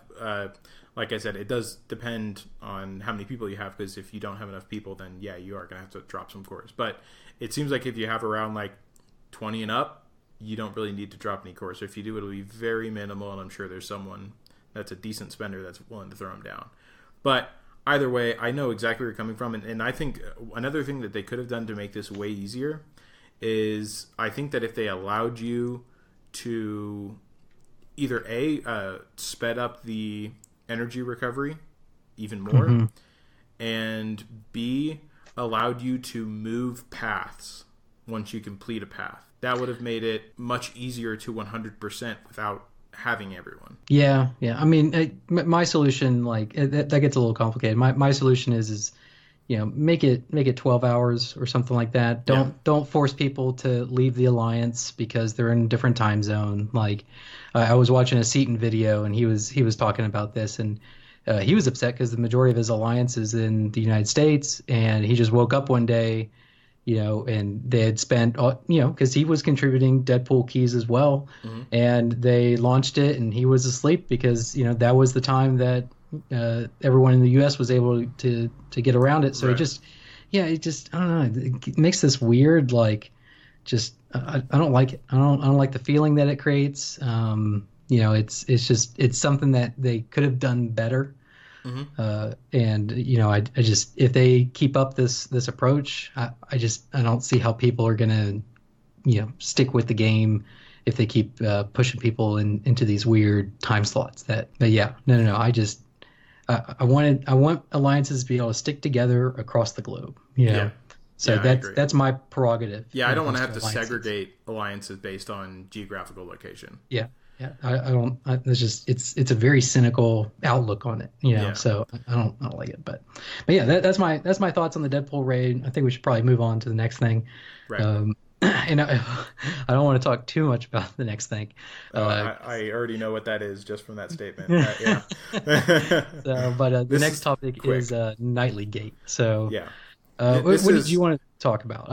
S2: like I said, it does depend on how many people you have, because if you don't have enough people, then yeah, you are gonna have to drop some cores. But it seems like if you have around like 20 and up, you don't really need to drop any cores. So if you do, it'll be very minimal, and I'm sure there's someone that's a decent spender that's willing to throw them down. But either way, I know exactly where you're coming from, and I think another thing that they could have done to make this way easier is, I think that if they allowed you to either sped up the energy recovery even more, and B, allowed you to move paths once you complete a path. That would have made it much easier to 100% without having everyone.
S3: Yeah. I mean, my solution, like that gets a little complicated. My solution is make it 12 hours or something like that. Don't force people to leave the alliance because they're in a different time zone. Like I was watching a Seaton video and he was talking about this, and he was upset because the majority of his alliance is in the United States, and he just woke up one day, and they had spent, because he was contributing Deadpool keys as well, and they launched it, and he was asleep because, that was the time that everyone in the U.S. was able to get around it. So
S2: right.
S3: I don't know. It makes this weird, like, just I don't like it. I don't like the feeling that it creates. It's something that they could have done better. And I just, if they keep up this approach, I don't see how people are gonna stick with the game if they keep pushing people into these weird time slots. No. I want alliances to be able to stick together across the globe. So that's my prerogative.
S2: Yeah, I don't want to have to segregate alliances based on geographical location.
S3: Yeah. I don't. It's a very cynical outlook on it. So I don't like it. But yeah, that's my thoughts on the Deadpool raid. I think we should probably move on to the next thing.
S2: Right.
S3: And I don't want to talk too much about the next thing.
S2: I already know what that is just from that statement.
S3: The next topic is Knightly Gate. So
S2: yeah.
S3: What did you want to talk about?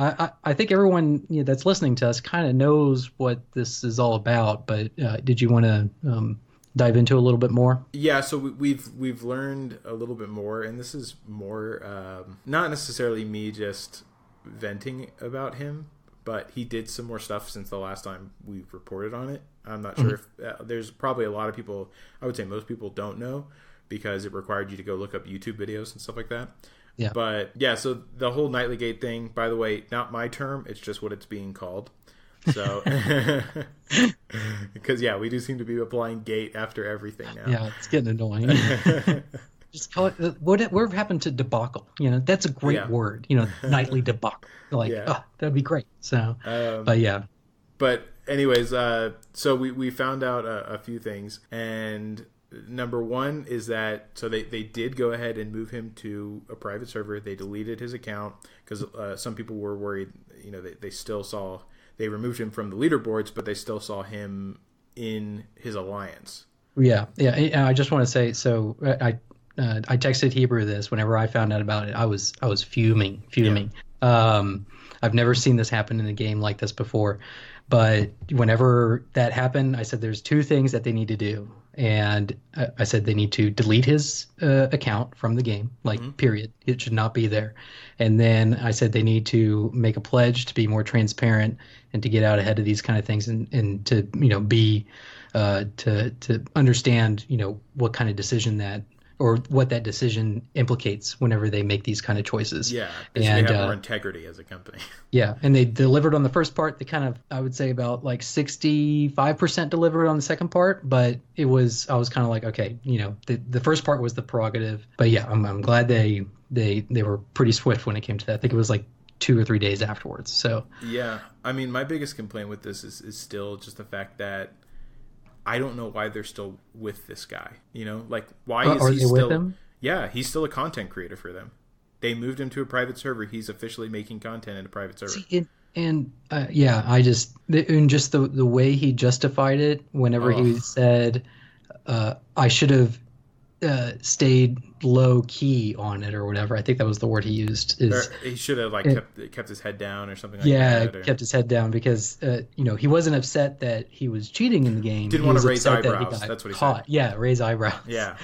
S3: I think everyone that's listening to us kind of knows what this is all about, but did you want to dive into a little bit more?
S2: Yeah, so we've learned a little bit more, and this is more not necessarily me just venting about him, but he did some more stuff since the last time we reported on it. I'm not sure if there's probably a lot of people, I would say most people don't know, because it required you to go look up YouTube videos and stuff like that.
S3: Yeah.
S2: But yeah, so the whole Knightly Gate thing, by the way, not my term, it's just what it's being called. So, because we do seem to be applying gate after everything now.
S3: Yeah, it's getting annoying. Just call it, whatever happened to debacle? That's a great word, Knightly debacle. That'd be great. So,
S2: But anyways, so we found out a few things, and number one is that they did go ahead and move him to a private server. They deleted his account because some people were worried. They still saw, they removed him from the leaderboards, but they still saw him in his alliance.
S3: Yeah. I just want to say, so I texted Hebrew this whenever I found out about it. I was fuming. Yeah. I've never seen this happen in a game like this before. But whenever that happened, I said there's two things that they need to do. And I said they need to delete his account from the game, period. It should not be there. And then I said they need to make a pledge to be more transparent and to get out ahead of these kind of things and to, be to understand, what kind of decision that, or what that decision implicates whenever they make these kind of choices.
S2: Yeah, and they have more integrity as a company. Yeah,
S3: and they delivered on the first part. They kind of, I would say about 65% delivered on the second part, but I was kind of like, okay, the first part was the prerogative. But yeah, I'm glad they were pretty swift when it came to that. I think it was 2 or 3 days afterwards. So
S2: yeah, I mean, my biggest complaint with this is still just the fact that I don't know why they're still with this guy. Why is he still with him? Yeah, he's still a content creator for them. They moved him to a private server. He's officially making content in a private server.
S3: I just the way he justified it whenever he said, I should have stayed low key on it or whatever. I think that was the word he used.
S2: He should have kept his head down or something like that.
S3: Yeah, kept his head down because he wasn't upset that he was cheating in the game.
S2: Didn't want to raise eyebrows. That's what he said.
S3: Yeah, raise eyebrows.
S2: Yeah.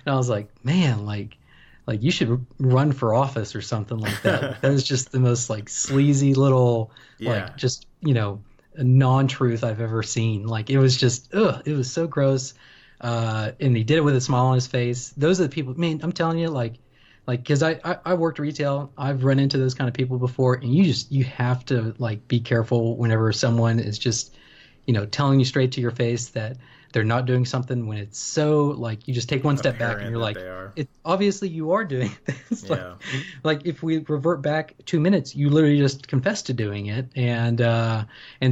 S3: And I was like, man, you should run for office or something like that. That was just the most sleazy little a non-truth I've ever seen. It was just it was so gross. And he did it with a smile on his face. Those are the people, man, I'm telling you, because I worked retail. I've run into those kind of people before, and you have to be careful whenever someone is just, telling you straight to your face that they're not doing something when it's so like you just take one step back and you're like, it obviously you are doing this.
S2: Yeah.
S3: like if we revert back 2 minutes, you literally just confessed to doing it, and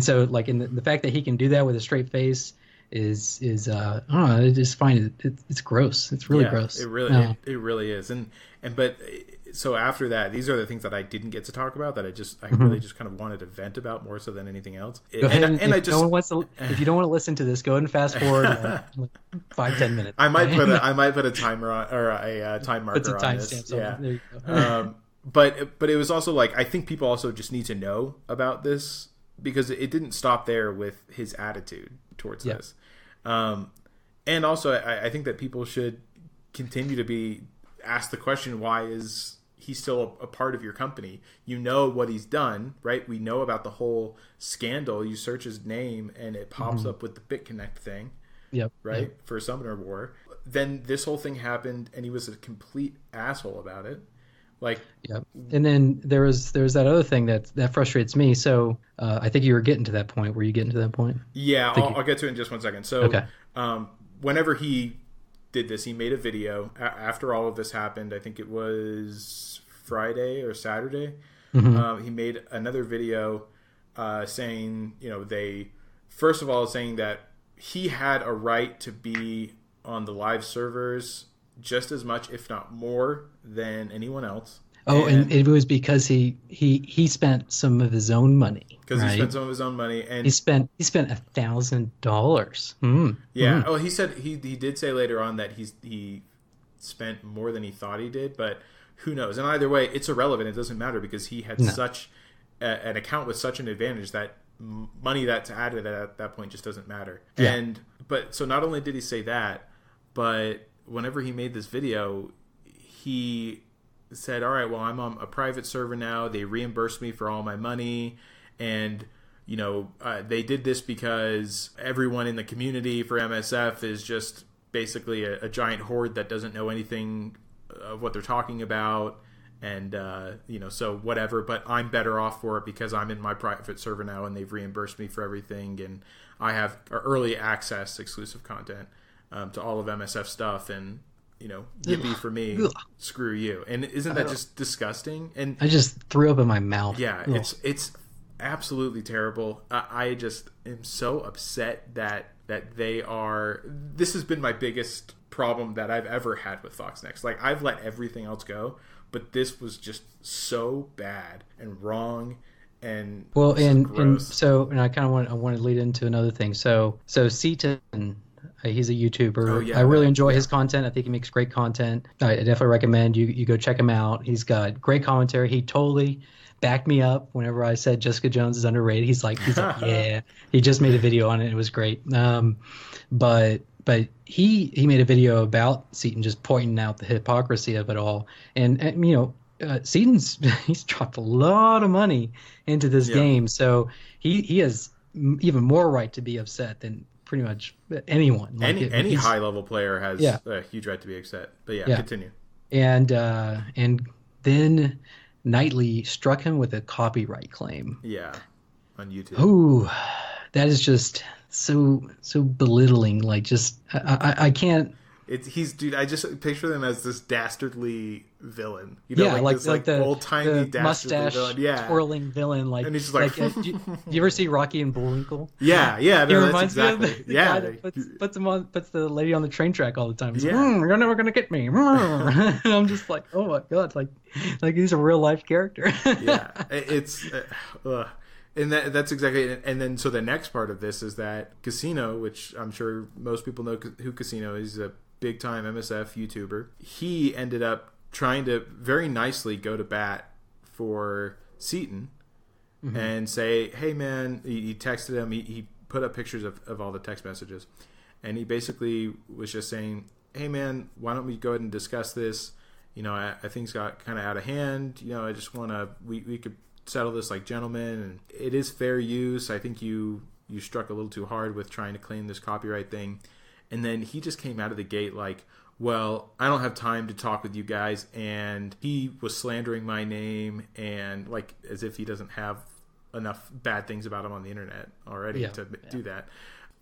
S3: so like in the fact that he can do that with a straight face is I don't know, I just find it's gross. It's really gross.
S2: It really is. But so after that, these are the things that I didn't get to talk about that I really just kind of wanted to vent about more so than anything else.
S3: Go ahead if you don't want to listen to this, go ahead and fast forward like 5-10 minutes.
S2: I might put a timer on, or a time marker on this. Yeah. There you go. But it was also like, I think people also just need to know about this because it didn't stop there with his attitude towards this. And also I think that people should continue to be asked the question, why is he's still a part of your company? You know what he's done, right? We know about the whole scandal. You search his name and it pops up with the BitConnect thing, right? For Summoner War. Then this whole thing happened and he was a complete asshole about it. Like,
S3: and then there's that other thing that frustrates me. So I think you were getting to that point. Were you getting to that point?
S2: Yeah, I'll get to it in just 1 second. So whenever he did this, he made a video after all of this happened. I think it was Friday or Saturday. He made another video saying, first of all, saying that he had a right to be on the live servers just as much, if not more, than anyone else.
S3: And it was because he spent some of his own money.
S2: Because he spent some of his own money, and
S3: he spent $1,000.
S2: Yeah. Oh, he said he did say later on that he spent more than he thought he did, but who knows? And either way, it's irrelevant. It doesn't matter because he had such an account with such an advantage that money that's added at that point just doesn't matter.
S3: Yeah.
S2: But so not only did he say that, but whenever he made this video, he said, all right, well, I'm on a private server now. They reimbursed me for all my money. And, they did this because everyone in the community for MSF is just basically a giant horde that doesn't know anything of what they're talking about. And, so whatever. But I'm better off for it because I'm in my private server now and they've reimbursed me for everything. And I have early access exclusive content to all of MSF stuff. And, yippee for me, screw you. And isn't that just disgusting? And
S3: I just threw up in my mouth.
S2: Yeah, it's absolutely terrible. I just am so upset that they are. This has been my biggest problem that I've ever had with Fox Next. Like, I've let everything else go, but this was just so bad and wrong. And
S3: so I kind of want to lead into another thing. So Seaton. He's a YouTuber.
S2: Oh, yeah,
S3: I really enjoy his content. I think he makes great content. I definitely recommend you go check him out. He's got great commentary. He totally backed me up whenever I said Jessica Jones is underrated. He's like, yeah. He just made a video on it. It was great. But he made a video about Seaton, just pointing out the hypocrisy of it all. And he's dropped a lot of money into this game, so he has even more right to be upset than pretty much anyone. Like
S2: any high level player has a huge right to be upset. But continue.
S3: And then Knightly struck him with a copyright claim.
S2: Yeah, on YouTube.
S3: Ooh, that is just so belittling. Like, just I can't.
S2: Dude. I just picture them as this dastardly villain.
S3: Like
S2: the old timey dastardly
S3: mustache
S2: villain.
S3: twirling villain. Like,
S2: and he's just like,
S3: do you ever see Rocky and Bullwinkle?
S2: Yeah.
S3: He reminds
S2: me
S3: of the guy that puts the lady on the train track all the time. He's like, you're never gonna get me. And I'm just like, oh my god, like he's a real life character.
S2: Yeah, it's. And that's exactly it. And then so the next part of this is that Casino, which I'm sure most people know who Casino is, he's a big time MSF YouTuber. He ended up trying to very nicely go to bat for Seaton and say, hey man, he texted him, he put up pictures of all the text messages, and he basically was just saying, hey man, why don't we go ahead and discuss this? I things got kind of out of hand. I just want to, we could settle this like gentlemen, and it is fair use. I think you struck a little too hard with trying to claim this copyright thing. And then he just came out of the gate like, well, I don't have time to talk with you guys, and he was slandering my name, and like as if he doesn't have enough bad things about him on the internet already to do that.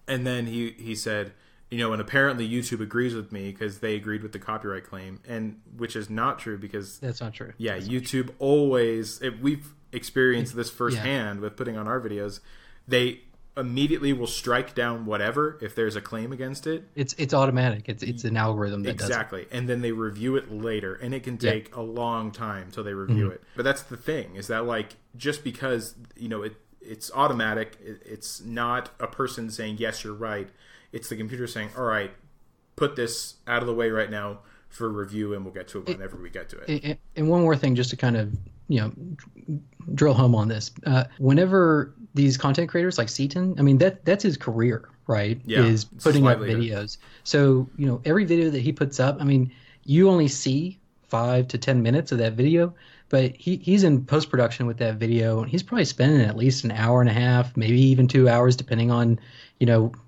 S2: And then he said, and apparently YouTube agrees with me because they agreed with the copyright claim, and which is not true because
S3: that's not true.
S2: Yeah, YouTube always, we've experienced this firsthand with putting on our videos, they immediately will strike down whatever if there's a claim against it.
S3: It's automatic. It's an algorithm that does it.
S2: And then they review it later, and it can take a long time till they review it. But that's the thing, is that like just because it's automatic, it's not a person saying yes, you're right. It's the computer saying, all right, put this out of the way right now for review, and we'll get to it whenever we get to it.
S3: And one more thing, just to kind of drill home on this. Whenever these content creators like Seaton, I mean, that's his career, right?
S2: Yeah,
S3: is putting up videos. So, every video that he puts up, I mean, you only see 5 to 10 minutes of that video, but he's in post-production with that video, and he's probably spending at least an hour and a half, maybe even 2 hours, depending on,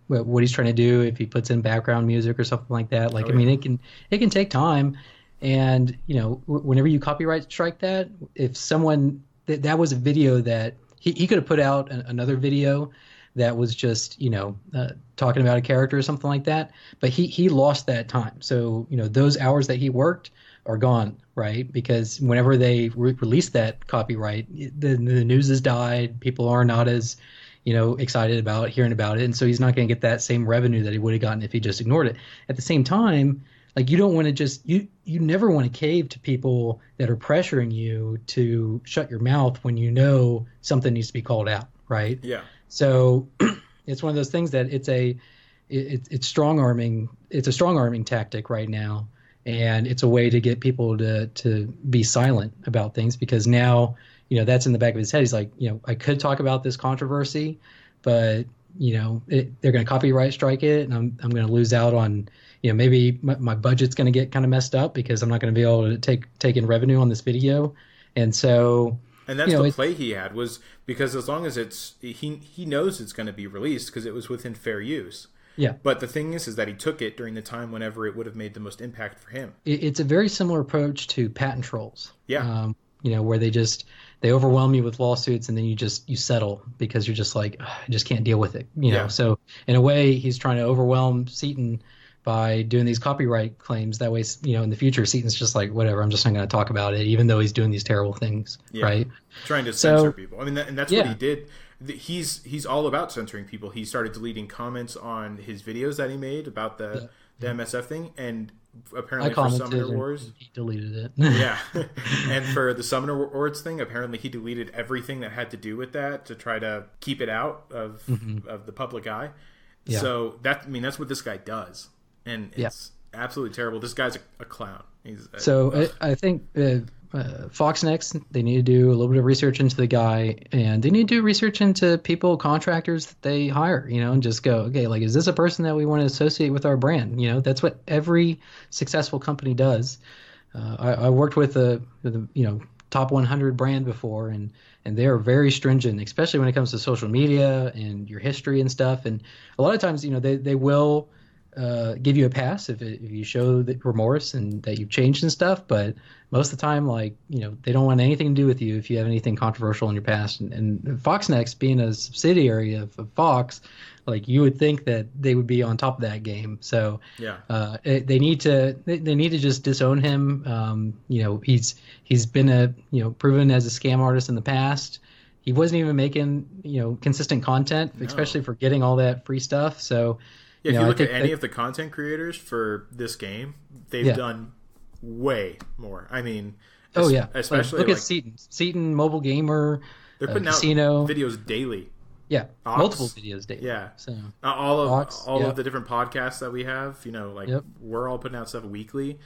S3: what he's trying to do, if he puts in background music or something like that. Like, I mean, it can take time. And, whenever you copyright strike that, if someone, that was a video that he could have put out another video that was just, talking about a character or something like that. But he lost that time. So, those hours that he worked are gone, right? Because whenever they release that copyright, the news has died. People are not as, excited about hearing about it. And so he's not going to get that same revenue that he would have gotten if he just ignored it. At the same time, like, you don't want to just, you never want to cave to people that are pressuring you to shut your mouth when something needs to be called out, right?
S2: Yeah.
S3: So it's one of those things that it's strong arming. It's a strong arming tactic right now. And it's a way to get people to be silent about things, because now, that's in the back of his head. He's like, I could talk about this controversy, but, they're going to copyright strike it, and I'm going to lose out on, maybe my budget's going to get kind of messed up because I'm not going to be able to take in revenue on this video. And so...
S2: And that's the play he had, was because as long as he knows it's going to be released because it was within fair use.
S3: Yeah.
S2: But the thing is that he took it during the time whenever it would have made the most impact for him.
S3: It's a very similar approach to patent trolls.
S2: Yeah.
S3: Where they overwhelm you with lawsuits, and then you settle because you're just like, I just can't deal with it. So in a way, he's trying to overwhelm Seaton by doing these copyright claims. That way, in the future, Seaton's just like, whatever, I'm just not going to talk about it, even though he's doing these terrible things, right?
S2: Trying to censor people. I mean, and that's what he did. He's all about censoring people. He started deleting comments on his videos that he made about the MSF thing, and apparently for Summoner Wars,
S3: he deleted it.
S2: Yeah, and for the Summoner Wars thing, apparently he deleted everything that had to do with that to try to keep it out of the public eye. Yeah. So that's what this guy does, and it's absolutely terrible. This guy's a clown.
S3: I think Fox Next, they need to do a little bit of research into the guy, and they need to do research into contractors that they hire, and just go, okay, like, is this a person that we want to associate with our brand? That's what every successful company does. I worked with a top 100 brand before, and they are very stringent, especially when it comes to social media and your history and stuff. And a lot of times, they will give you a pass if you show the remorse and that you've changed and stuff, but most of the time, they don't want anything to do with you if you have anything controversial in your past. And Fox Next, being a subsidiary of Fox, you would think that they would be on top of that game. So they need to just disown him. He's been proven as a scam artist in the past. He wasn't even making consistent content, especially for getting all that free stuff. So.
S2: Yeah, if you look at any of the content creators for this game, they've done way more. I mean, especially
S3: look at Seaton, Mobile Gamer.
S2: They're putting
S3: Casino.
S2: out videos daily.
S3: Yeah, multiple videos daily.
S2: Yeah,
S3: so
S2: all of the different podcasts that we have, we're all putting out stuff weekly.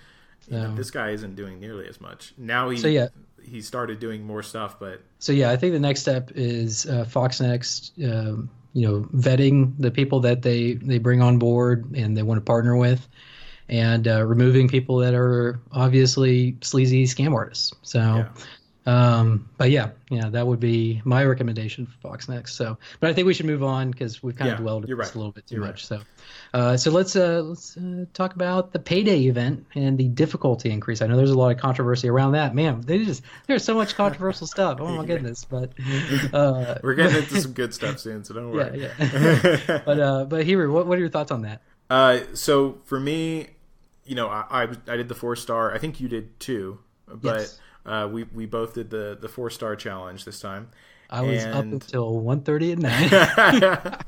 S2: This guy isn't doing nearly as much. Now he started doing more stuff, but
S3: I think the next step is Fox Next. Vetting the people that they bring on board and they want to partner with, and removing people that are obviously sleazy scam artists. So, But yeah, that would be my recommendation for Fox Next. So, but I think we should move on because we've kind of dwelled on this a little bit too much. So, let's talk about the Payday event and the difficulty increase. I know there's a lot of controversy around that. Man, there's so much controversial stuff. Oh my goodness! But
S2: we're getting into some good stuff soon, so don't worry.
S3: Yeah. But Hebrew, what are your thoughts on that?
S2: So for me, I did the 4-star. I think you did too, but.
S3: Yes.
S2: We both did the 4-star challenge this time.
S3: I was up until 1:30 at night.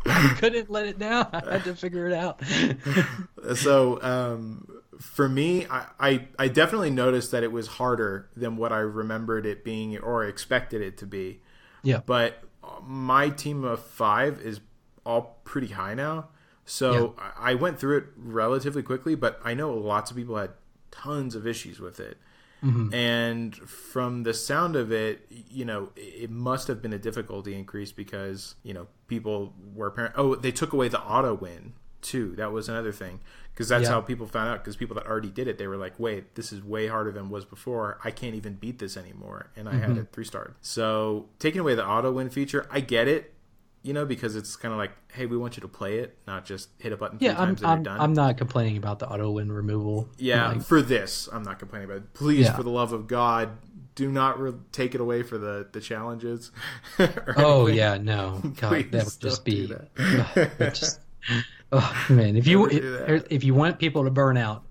S3: I couldn't let it down. I had to figure it out.
S2: So for me, I definitely noticed that it was harder than what I remembered it being or expected it to be.
S3: Yeah.
S2: But my team of 5 is all pretty high now. So I went through it relatively quickly, but I know lots of people had tons of issues with it.
S3: Mm-hmm.
S2: And from the sound of it, it must have been a difficulty increase because, people were apparent. Oh, they took away the auto win too. That was another thing because that's how people found out, because people that already did it, they were like, wait, this is way harder than it was before. I can't even beat this anymore. And I had it 3-starred. So taking away the auto win feature, I get it. Because it's kind of like, hey, we want you to play it, not just hit a button 3 times and you're done.
S3: I'm not complaining about the auto win removal.
S2: Yeah, for this, I'm not complaining about it. Please, for the love of God, do not take it away for the challenges.
S3: Oh, yeah, no. God, that would just be... oh, man, if you want people to burn out,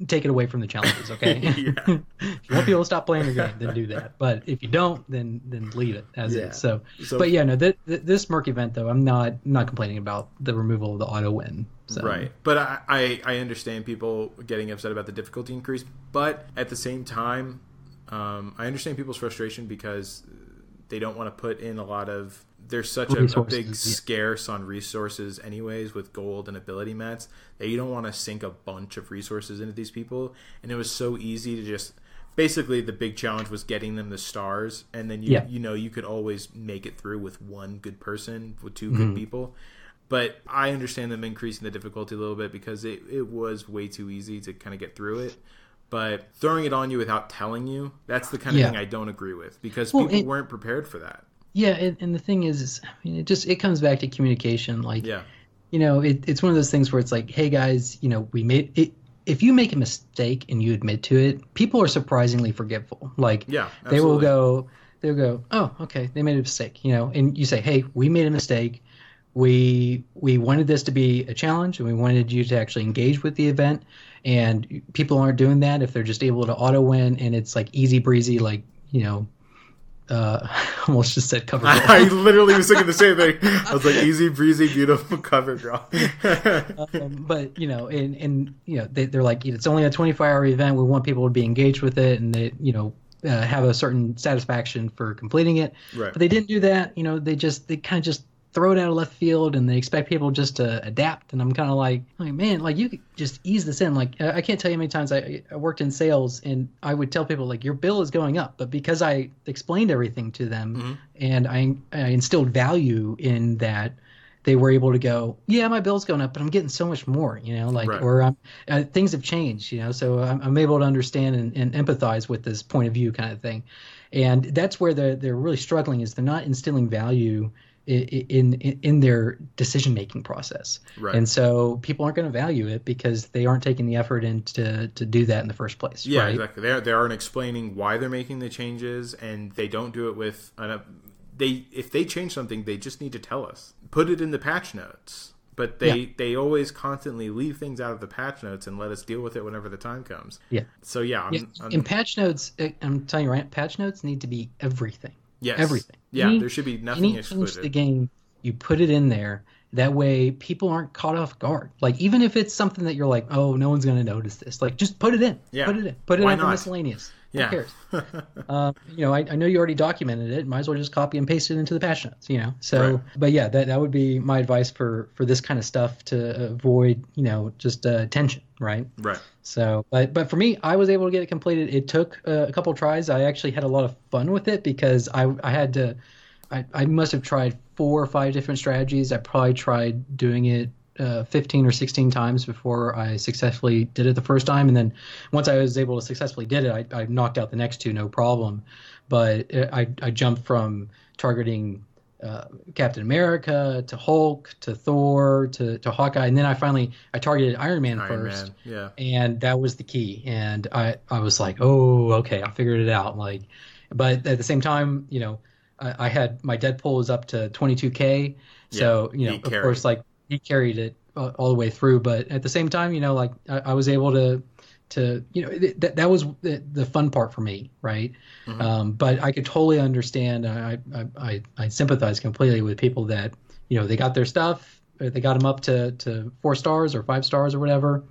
S3: take it away from the challenges, okay? If you want people to stop playing your game, then do that. But if you don't, then leave it as is. So but yeah, no, this Merc event though, I'm not complaining about the removal of the auto win. So.
S2: Right, but I understand people getting upset about the difficulty increase, but at the same time, I understand people's frustration because they don't want to put in a lot of. There's such a big scarce on resources anyways with gold and ability mats that you don't want to sink a bunch of resources into these people. And it was so easy to just... Basically, the big challenge was getting them the stars. And then, you could always make it through with one good person, with 2 good people. But I understand them increasing the difficulty a little bit because it was way too easy to kind of get through it. But throwing it on you without telling you, that's the kind of thing I don't agree with. Because people weren't prepared for that.
S3: Yeah, and the thing is, I mean, it comes back to communication. Like, it's one of those things where it's like, hey guys, we made it. If you make a mistake and you admit to it, people are surprisingly forgiveful. Like, they'll go, oh, okay, they made a mistake, and you say, hey, we made a mistake. We wanted this to be a challenge, and we wanted you to actually engage with the event. And people aren't doing that if they're just able to auto win, and it's like easy breezy, like almost just said cover girl.
S2: I literally was thinking the same thing. I was like, easy breezy, beautiful cover girl.
S3: But they're like, it's only a 24-hour event. We want people to be engaged with it, and they have a certain satisfaction for completing it.
S2: Right.
S3: But they didn't do that. They kind of just throw it out of left field, and they expect people just to adapt. And I'm kind of like, man, like you could just ease this in. Like I can't tell you how many times I worked in sales, and I would tell people like your bill is going up, but because I explained everything to them and I instilled value in that, they were able to go, yeah, my bill's going up, but I'm getting so much more, or things have changed, so I'm able to understand and empathize with this point of view kind of thing. And that's where they're really struggling, is they're not instilling value in their decision-making process.
S2: Right.
S3: And so people aren't going to value it because they aren't taking the effort in to do that in the first place.
S2: Yeah,
S3: right?
S2: Exactly. They aren't explaining why they're making the changes, and they don't do it with if they change something, they just need to tell us. Put it in the patch notes. But they always constantly leave things out of the patch notes and let us deal with it whenever the time comes.
S3: Yeah.
S2: So
S3: in patch notes, I'm telling you right, patch notes need to be everything.
S2: Yes.
S3: Everything.
S2: Yeah, there should be nothing excluded.
S3: Change the game, you put it in there. That way people aren't caught off guard. Like, even if it's something that you're like, oh, no one's going to notice this. Like, just put it in.
S2: Yeah.
S3: Put it in. Put it
S2: Why
S3: in for
S2: not?
S3: miscellaneous.
S2: Yeah.
S3: Who cares? I know you already documented it. Might as well just copy and paste it into the patch notes, So,
S2: right.
S3: But yeah, that would be my advice for this kind of stuff, to avoid, just tension, right?
S2: Right.
S3: So, but for me, I was able to get it completed. It took a couple tries. I actually had a lot of fun with it because I had to. I must have tried 4 or 5 different strategies. I probably tried doing it 15 or 16 times before I successfully did it the first time. And then once I was able to successfully did it, I knocked out the next 2, no problem. but I jumped from targeting Captain America to Hulk to Thor to Hawkeye, and then I targeted Iron Man first.
S2: Yeah.
S3: And that was the key. And I was like, oh, okay, I figured it out. Like, but at the same time, I had my Deadpool was up to 22K, so of course, like he carried it all the way through. But at the same time, like I was able to that was the fun part for me, right? Mm-hmm. But I could totally understand. I sympathize completely with people that they got their stuff, they got them up to 4 stars or 5 stars or whatever,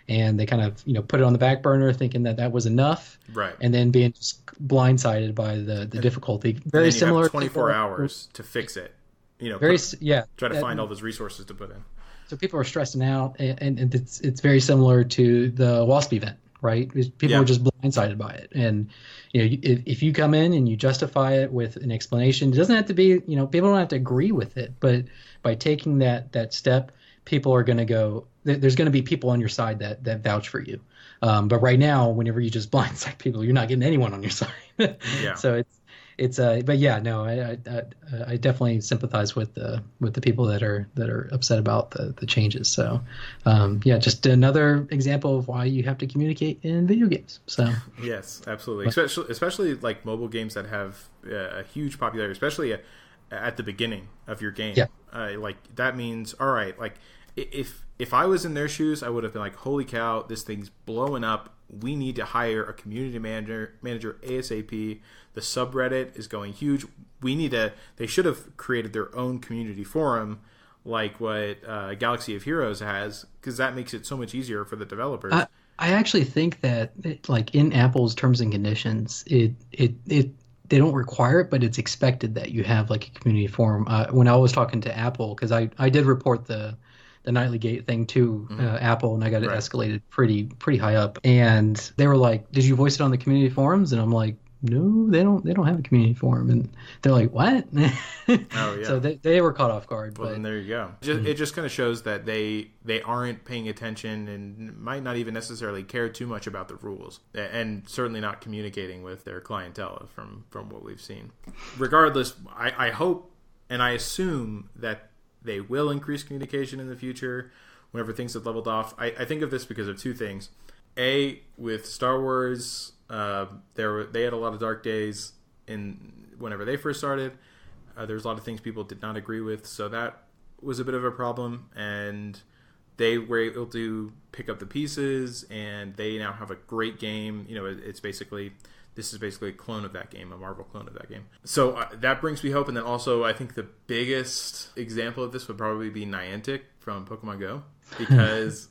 S3: and they kind of put it on the back burner, thinking that was enough,
S2: right?
S3: And then being just blindsided by the difficulty. Very similar.
S2: 24 hours to fix it. Try to find all those resources to put in.
S3: So people are stressing out, and it's very similar to the Wasp event, right? People are just blindsided by it, and if you come in and you justify it with an explanation, it doesn't have to be people don't have to agree with it, but by taking that step, people are going to go. There's going to be people on your side that vouch for you, but right now, whenever you just blindside people, you're not getting anyone on your side.
S2: Yeah.
S3: So but yeah, no, I definitely sympathize with the people that are upset about the changes. So, just another example of why you have to communicate in video games. So
S2: yes, absolutely, especially like mobile games that have a huge popularity, especially at the beginning of your game.
S3: Yeah,
S2: like that means all right. Like if I was in their shoes, I would have been like, holy cow, this thing's blowing up. We need to hire a community manager ASAP. The subreddit is going huge. They should have created their own community forum like what Galaxy of Heroes has, because that makes it so much easier for the developers.
S3: I actually think that like in Apple's terms and conditions, they don't require it, but it's expected that you have like a community forum. When I was talking to Apple, because I did report the Nightly Gate thing to Apple, and I got it escalated pretty high up. And they were like, "Did you voice it on the community forums?" And I'm like, "No, they don't have a community forum." And they're like, "What?" Oh yeah. So they were caught off guard.
S2: Well, then there you go. It just kind of shows that they aren't paying attention and might not even necessarily care too much about the rules, and certainly not communicating with their clientele from what we've seen. Regardless, I hope and I assume that they will increase communication in the future whenever things have leveled off. I think of this because of two things. A, with Star Wars, they had a lot of dark days whenever they first started. There's a lot of things people did not agree with, so that was a bit of a problem. And they were able to pick up the pieces, and they now have a great game. This is basically a clone of that game, a Marvel clone of that game. So that brings me hope. And then also, I think the biggest example of this would probably be Niantic from Pokemon Go, because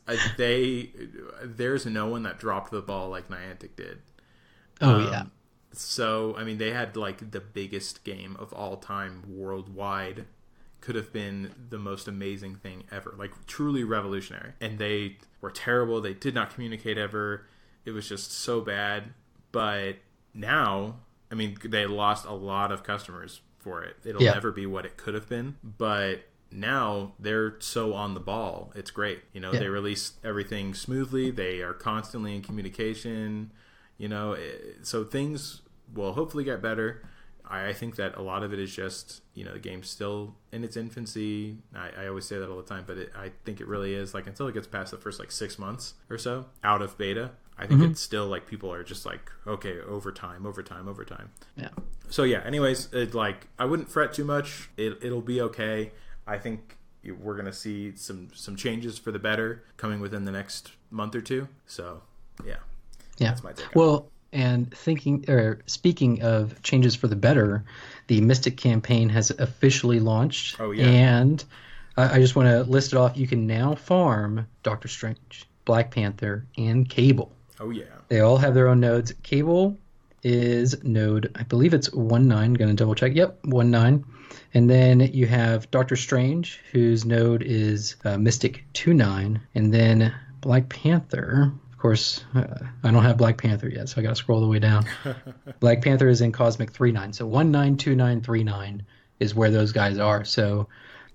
S2: there's no one that dropped the ball like Niantic did.
S3: Yeah.
S2: So, I mean, they had like the biggest game of all time worldwide. Could have been the most amazing thing ever, like truly revolutionary. And they were terrible. They did not communicate ever. It was just so bad. But now, I mean, they lost a lot of customers for it. It'll never be what it could have been. But now they're so on the ball. It's great. They release everything smoothly. They are constantly in communication. So things will hopefully get better. I think that a lot of it is just, the game's still in its infancy. I always say that all the time, but I think it really is. Like, until it gets past the first 6 months or so out of beta, I think it's still like people are just like, okay, overtime.
S3: Yeah.
S2: So yeah, anyways, I wouldn't fret too much. It'll be okay. I think we're going to see some changes for the better coming within the next month or two. So yeah. That's my take.
S3: Well, and speaking of changes for the better, the Mystic campaign has officially launched. Oh yeah. And I just want to list it off. You can now farm Doctor Strange, Black Panther, and Cable.
S2: Oh yeah.
S3: They all have their own nodes. Cable is node, I believe it's 1.9. Going to double check. Yep, 1.9. And then you have Doctor Strange, whose node is Mystic 2.9, and then Black Panther. Of course, I don't have Black Panther yet, so I got to scroll all the way down. Black Panther is in Cosmic 3.9. So 1.9, 2.9, 3.9 is where those guys are. So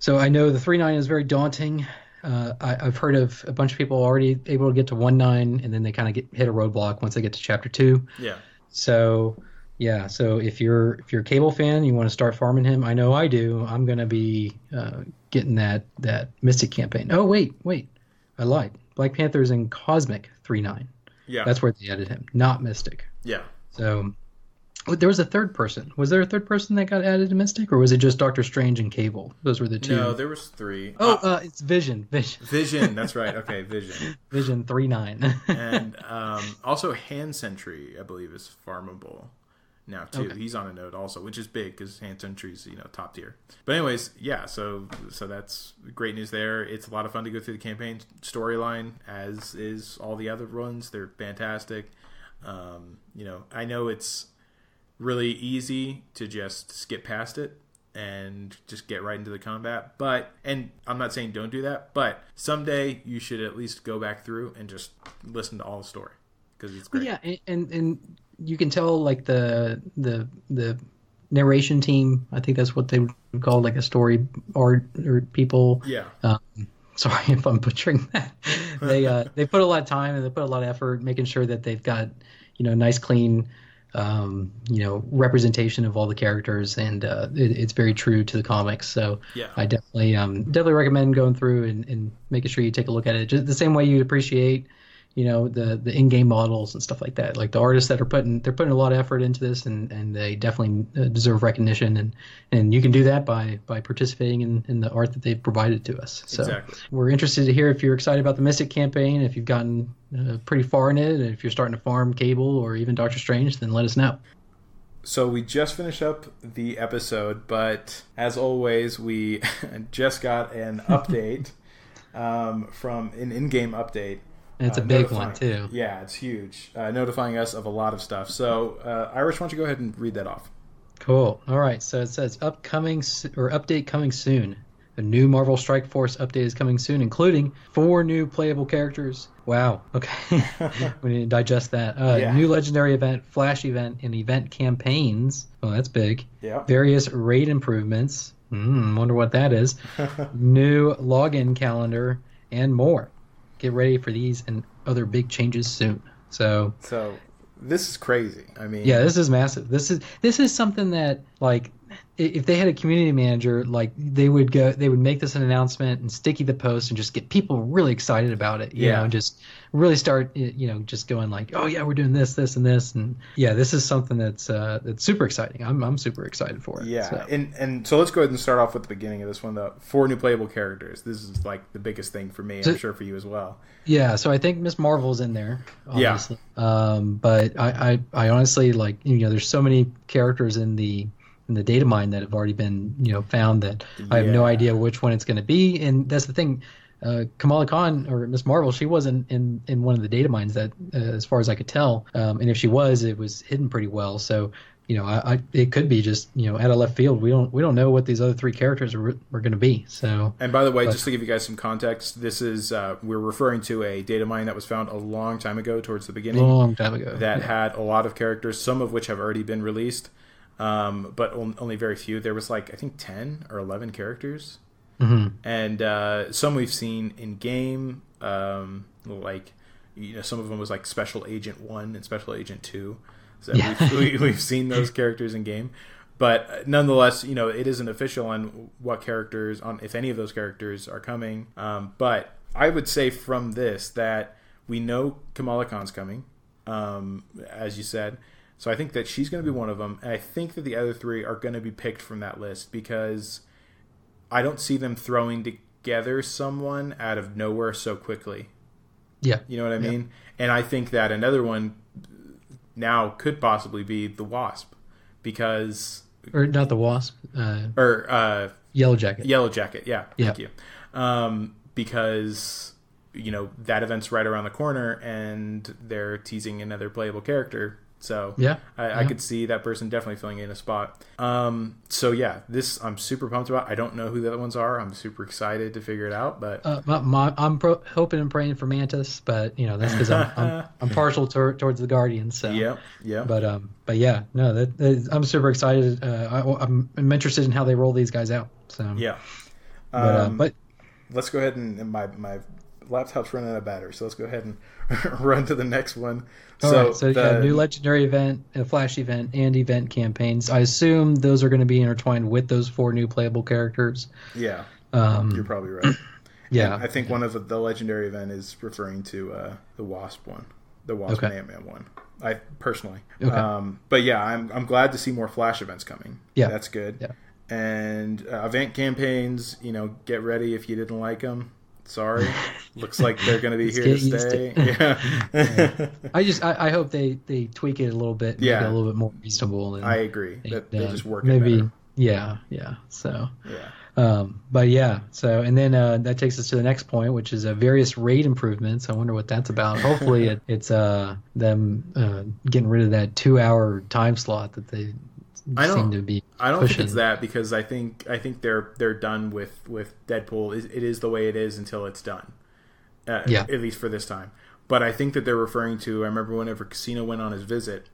S3: I know the 3.9 is very daunting. I've heard of a bunch of people already able to get to 1.9, and then they kind of hit a roadblock once they get to Chapter 2.
S2: Yeah.
S3: So Yeah, so if you're a Cable fan, you want to start farming him. I know I do. I'm gonna be getting that Mystic campaign. Oh wait, I lied. Black Panther's in Cosmic 3.9.
S2: Yeah.
S3: That's where they added him, not Mystic.
S2: Yeah.
S3: So there was a third person. Was there a third person that got added to Mystic, or was it just Doctor Strange and Cable? Those were the two.
S2: No, there was 3.
S3: It's Vision.
S2: Vision, that's right. Okay, Vision.
S3: Vision 3.9.
S2: And also Hand Sentry, I believe, is farmable now too.
S3: Okay.
S2: He's on a node also, which is big because Hand Sentry's top tier. But anyways, yeah. So that's great news there. It's a lot of fun to go through the campaign storyline, as is all the other ones. They're fantastic. I know it's really easy to just skip past it and just get right into the combat. And I'm not saying don't do that, but someday you should at least go back through and just listen to all the story because it's great.
S3: Yeah, and you can tell like the narration team. I think that's what they would call like a story art or people.
S2: Yeah.
S3: Sorry if I'm butchering that. They put a lot of time and they put a lot of effort making sure that they've got nice clean representation of all the characters, and it's very true to the comics. So
S2: yeah.
S3: I definitely recommend going through and making sure you take a look at it, just the same way you'd appreciate the in-game models and stuff like that. Like the artists that they're putting a lot of effort into this, and they definitely deserve recognition, and you can do that by participating in the art that they've provided to us. So
S2: exactly.
S3: We're interested to hear if you're excited about the Mystic campaign, if you've gotten pretty far in it, and if you're starting to farm Cable or even Doctor Strange, then let us know.
S2: So we just finished up the episode, but as always, we just got an update from an in-game update.
S3: And it's a big one, too.
S2: Yeah, it's huge. Notifying us of a lot of stuff. So, Irish, why don't you go ahead and read that off?
S3: Cool. All right. So it says update coming soon. A new Marvel Strike Force update is coming soon, including 4 new playable characters. Wow. Okay. We need to digest that. New legendary event, flash event, and event campaigns. Oh, that's big.
S2: Yeah.
S3: Various raid improvements. Wonder what that is. New login calendar, and more. Get ready for these and other big changes soon. So
S2: this is crazy. I mean,
S3: yeah, this is massive. This is something that, like, if they had a community manager, like, they would make this an announcement and sticky the post and just get people really excited about it. You know, and just really start, just going like, oh yeah, we're doing this, and this, and yeah, this is something that's super exciting. I'm super excited for it.
S2: Yeah,
S3: so.
S2: And so let's go ahead and start off with the beginning of this one. The 4 new playable characters. This is like the biggest thing for me. I'm sure for you as well. Yeah,
S3: so I think Miss Marvel's in there, obviously. Yeah. But I honestly, like, there's so many characters in the data mine that have already been found that I have no idea which one it's going to be. And that's the thing. Kamala Khan, or Miss Marvel, she wasn't in one of the data mines that, as far as I could tell. And if she was, it was hidden pretty well. So, it could be just, out of left field. We don't know what these other 3 characters are going to be. So. And
S2: by the way, just to give you guys some context, this is we're referring to a data mine that was found a long time ago, towards the beginning.
S3: Long time ago.
S2: That had a lot of characters, some of which have already been released, but only very few. There was I think 10 or 11 characters.
S3: Mm-hmm.
S2: And some we've seen in game, some of them was like Special Agent 1 and Special Agent 2. So we've seen those characters in game, but nonetheless, it isn't official on what characters, if any of those characters are coming. But I would say from this that we know Kamala Khan's coming, as you said. So I think that she's going to be one of them, and I think that the other 3 are going to be picked from that list because I don't see them throwing together someone out of nowhere so quickly.
S3: Yeah.
S2: You know what I mean? And I think that another one now could possibly be the Wasp, because...
S3: Or not the Wasp. Yellow Jacket.
S2: Yellow Jacket, yeah. Thank you. Because, that event's right around the corner, and they're teasing another playable character. So I could see that person definitely filling in a spot. This I'm super pumped about. I don't know who the other ones are. I'm super excited to figure it out. But
S3: I'm hoping and praying for Mantis, but that's because I'm partial towards the Guardians. So
S2: yeah.
S3: But yeah, no, I'm super excited. I'm interested in how they roll these guys out. So
S2: yeah.
S3: But
S2: let's go ahead and my laptop's running out of battery, so let's go ahead and run to the next one.
S3: So new legendary event, a flash event, and event campaigns. I assume those are going to be intertwined with those 4 new playable characters.
S2: Yeah, you're probably right.
S3: Yeah,
S2: and I think one of the legendary event is referring to the Wasp one, the Wasp and Ant-Man one. I personally, but yeah, I'm glad to see more flash events coming.
S3: Yeah,
S2: that's good.
S3: Yeah.
S2: And event campaigns, get ready if you didn't like them. Sorry, looks like they're going to be here to stay. Yeah.
S3: I hope they tweak it a little bit, make it a little bit more reasonable. And
S2: I agree. They just work
S3: maybe
S2: it better.
S3: Yeah. So
S2: yeah.
S3: But yeah. So and then that takes us to the next point, which is various raid improvements. I wonder what that's about. Hopefully it's them getting rid of that 2-hour time slot that they seem to be.
S2: I don't
S3: pushing.
S2: think it's that, because I think they're done with Deadpool. It is the way it is until it's done. At least for this time. But I think that they're referring to. I remember whenever Casino went on his visit,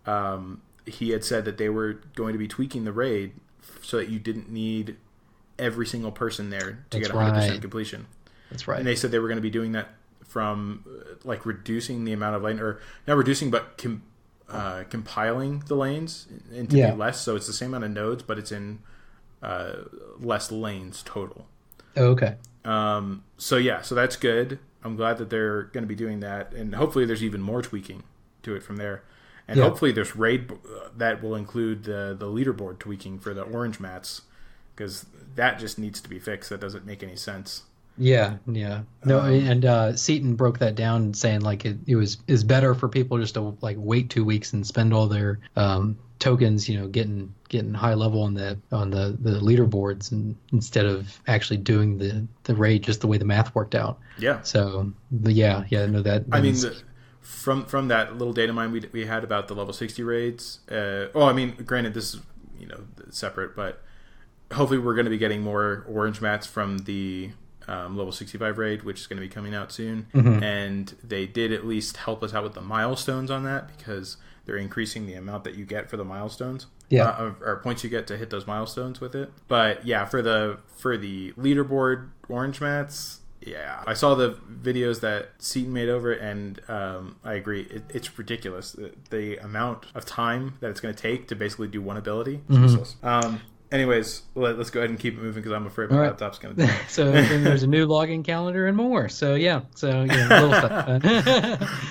S2: he had said that they were going to be tweaking the raid so that you didn't need every single person there to get 100% completion.
S3: That's right.
S2: And they said they were going to be doing that from reducing the amount of lane, or not reducing, but compiling the lanes into be less, so it's the same amount of nodes, but it's in less lanes total.
S3: Oh, okay.
S2: So that's good. I'm glad that they're going to be doing that, and hopefully there's even more tweaking to it from there. And hopefully there's raid that will include the leaderboard tweaking for the orange mats, because that just needs to be fixed. That doesn't make any sense.
S3: Yeah. No, and Seaton broke that down, saying is better for people just to wait 2 weeks and spend all their tokens, getting high level on the leaderboards, and instead of actually doing the raid just the way the math worked out. Yeah. So, but no, that. I mean,
S2: from that little data mine we had about the level 60 raids. Granted, this is separate, but hopefully we're going to be getting more orange mats from the level 65 raid, which is going to be coming out soon.
S3: Mm-hmm.
S2: And they did at least help us out with the milestones on that, because they're increasing the amount that you get for the milestones. Or points you get to hit those milestones with it. But yeah, for the leaderboard orange mats, I saw the videos that Seaton made over it, and I agree, it's ridiculous, the amount of time that it's going to take to basically do one ability.
S3: Mm-hmm.
S2: Anyways, let's go ahead and keep it moving, because I'm afraid my laptop's going to die.
S3: So then there's a new login calendar and more. So little stuff.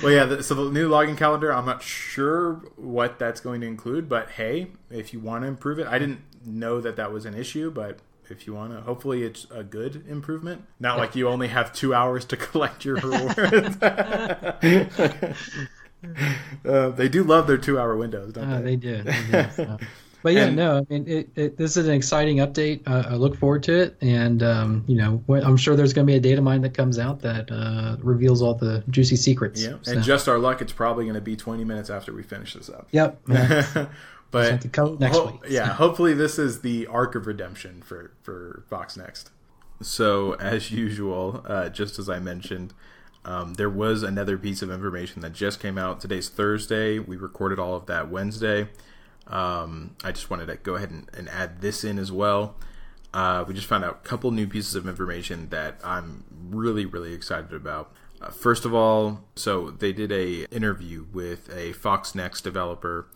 S2: Well, so the new login calendar, I'm not sure what that's going to include, but hey, if you want to improve it, I didn't know that was an issue, but if you want to, hopefully it's a good improvement. Not like you only have 2 hours to collect your rewards. They do love their 2-hour windows, don't they?
S3: They do. So. But this is an exciting update. I look forward to it, and I'm sure there's going to be a data mine that comes out that reveals all the juicy secrets.
S2: Yeah, and just our luck, it's probably going to be 20 minutes after we finish this up.
S3: Yep.
S2: But
S3: next week.
S2: Yeah, hopefully this is the arc of redemption for Fox Next. So as usual, just as I mentioned, there was another piece of information that just came out. Today's Thursday. We recorded all of that Wednesday. I just wanted to go ahead and add this in as well. We just found out a couple new pieces of information that I'm really, really excited about. First of all, so they did a interview with a Fox Next developer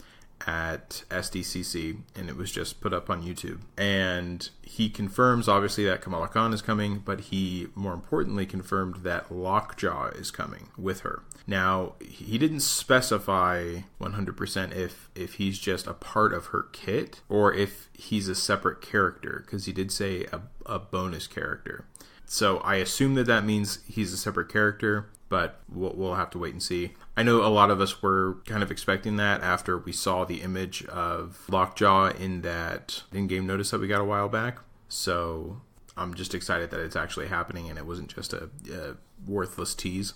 S2: at SDCC, and it was just put up on YouTube. And he confirms, obviously, that Kamala Khan is coming, but he, more importantly, confirmed that Lockjaw is coming with her. Now, he didn't specify 100% if he's just a part of her kit, or if he's a separate character, because he did say a bonus character. So I assume that means he's a separate character, but we'll have to wait and see. I know a lot of us were kind of expecting that after we saw the image of Lockjaw in that in-game notice that we got a while back. So I'm just excited that it's actually happening and it wasn't just a worthless tease.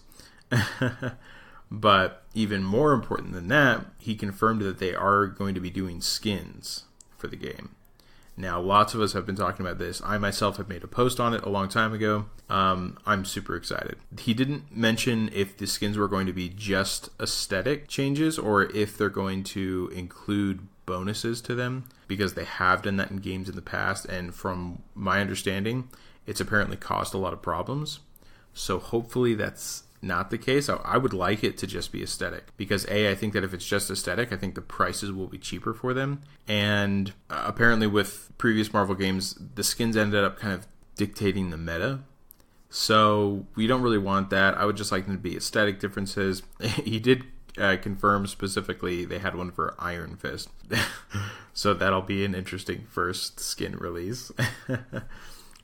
S2: But even more important than that, he confirmed that they are going to be doing skins for the game. Now, lots of us have been talking about this. I myself have made a post on it a long time ago. I'm super excited. He didn't mention if the skins were going to be just aesthetic changes or if they're going to include bonuses to them, because they have done that in games in the past, and from my understanding, it's apparently caused a lot of problems. So hopefully that's not the case. I would like it to just be aesthetic, because I think that if it's just aesthetic, I think the prices will be cheaper for them. And apparently with previous Marvel games, the skins ended up kind of dictating the meta. So we don't really want that. I would just like them to be aesthetic differences. He did confirm specifically they had one for Iron Fist. So that'll be an interesting first skin release.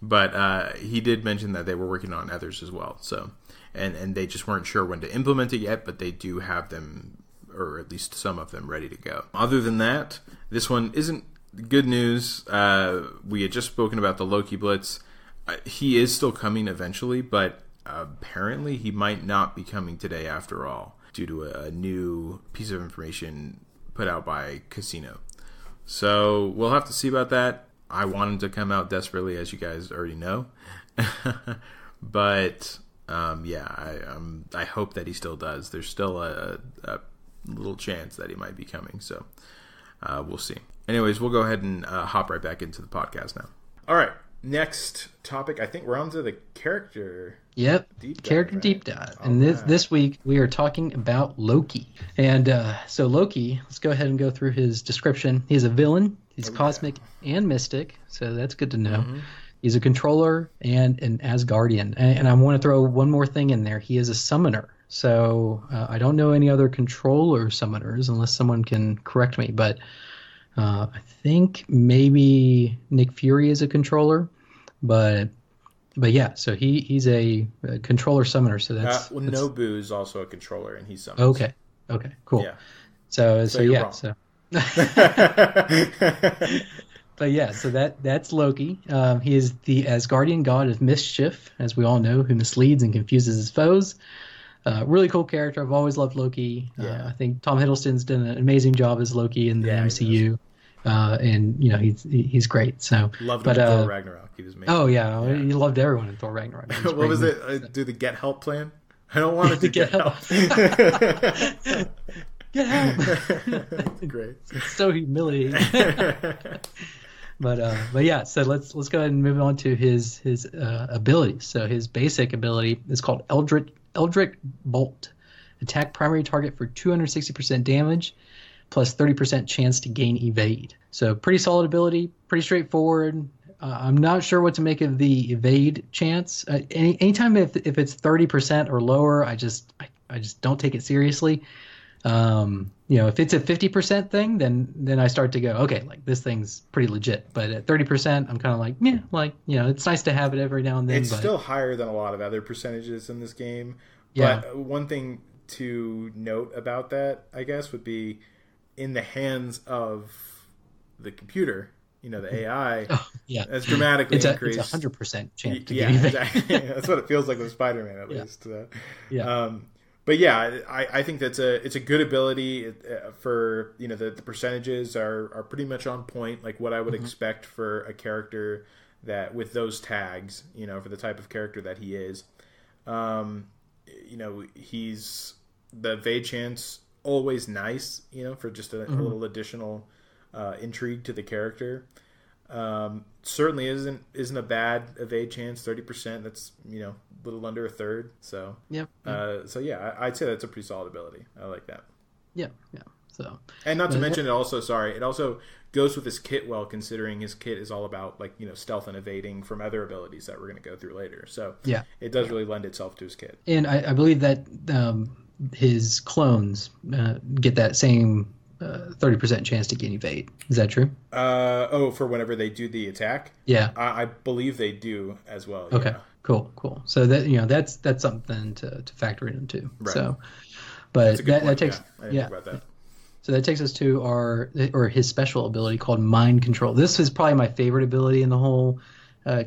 S2: But he did mention that they were working on others as well. So and they just weren't sure when to implement it yet, but they do have them, or at least some of them, ready to go. Other than that, this one isn't good news. We had just spoken about the Loki Blitz. He is still coming eventually, but apparently he might not be coming today after all, due to a new piece of information put out by Casino. So we'll have to see about that. I want him to come out desperately, as you guys already know. But I hope that he still does. There's still a little chance that he might be coming, so we'll see. Anyways, we'll go ahead and hop right back into the podcast now. All right, next topic. I think we're on to the character.
S3: Yep, deep dive. And this week we are talking about Loki. And so Loki, let's go ahead and go through his description. He's a villain. He's cosmic and mystic, so that's good to know. Mm-hmm. He's a controller and an Asgardian. And I want to throw one more thing in there. He is a summoner. So I don't know any other controller summoners, unless someone can correct me. But I think maybe Nick Fury is a controller. But yeah, so he's a controller summoner. So that's
S2: Nobu is also a controller, and he summons.
S3: Okay, cool.
S2: Yeah.
S3: So yeah,
S2: wrong.
S3: so. But yeah, so that's Loki. He is the Asgardian god of mischief, as we all know, who misleads and confuses his foes. Really cool character. I've always loved Loki. I think Tom Hiddleston's done an amazing job as Loki in the MCU. And he's great. So
S2: loved him in Thor Ragnarok. He was amazing.
S3: Oh yeah, he loved everyone in Thor Ragnarok.
S2: What was it? Do the get help plan? I don't want to do get help.
S3: Get help.
S2: Great.
S3: It's so humiliating. But yeah, so let's go ahead and move on to his abilities. So his basic ability is called Eldritch Bolt. Attack primary target for 260% damage, plus 30% chance to gain evade. So pretty solid ability, pretty straightforward. I'm not sure what to make of the evade chance. Anytime if it's 30% or lower, I just don't take it seriously. If it's a 50% thing, then I start to go, okay, like this thing's pretty legit. But at 30%, I'm kind of like, it's nice to have it every now and then.
S2: It's still higher than a lot of other percentages in this game. But one thing to note about that, I guess, would be in the hands of the computer, the AI, that's dramatically increased.
S3: It's 100% chance to
S2: get
S3: evade.
S2: Exactly. That's what it feels like with Spider-Man, at least. But yeah, I think it's a good ability for, the percentages are pretty much on point, like what I would expect for a character that with those tags, for the type of character that he is. He's the evade chance, always nice, for just a little additional intrigue to the character. Certainly isn't a bad evade chance. 30%, that's a little under a third. So I'd say that's a pretty solid ability. I like that.
S3: Yeah. So,
S2: and not to mention, it also goes with his kit well, considering his kit is all about stealth and evading from other abilities that we're going to go through later. So it does really lend itself to his kit.
S3: And I believe that his clones get that same 30% chance to gain evade. Is that true?
S2: For whenever they do the attack?
S3: Yeah.
S2: I believe they do as well.
S3: Okay.
S2: Yeah.
S3: Cool. So that that's something to factor into.
S2: Right.
S3: So, but that takes
S2: I didn't think about that.
S3: So that takes us to his special ability called Mind Control. This is probably my favorite ability in the whole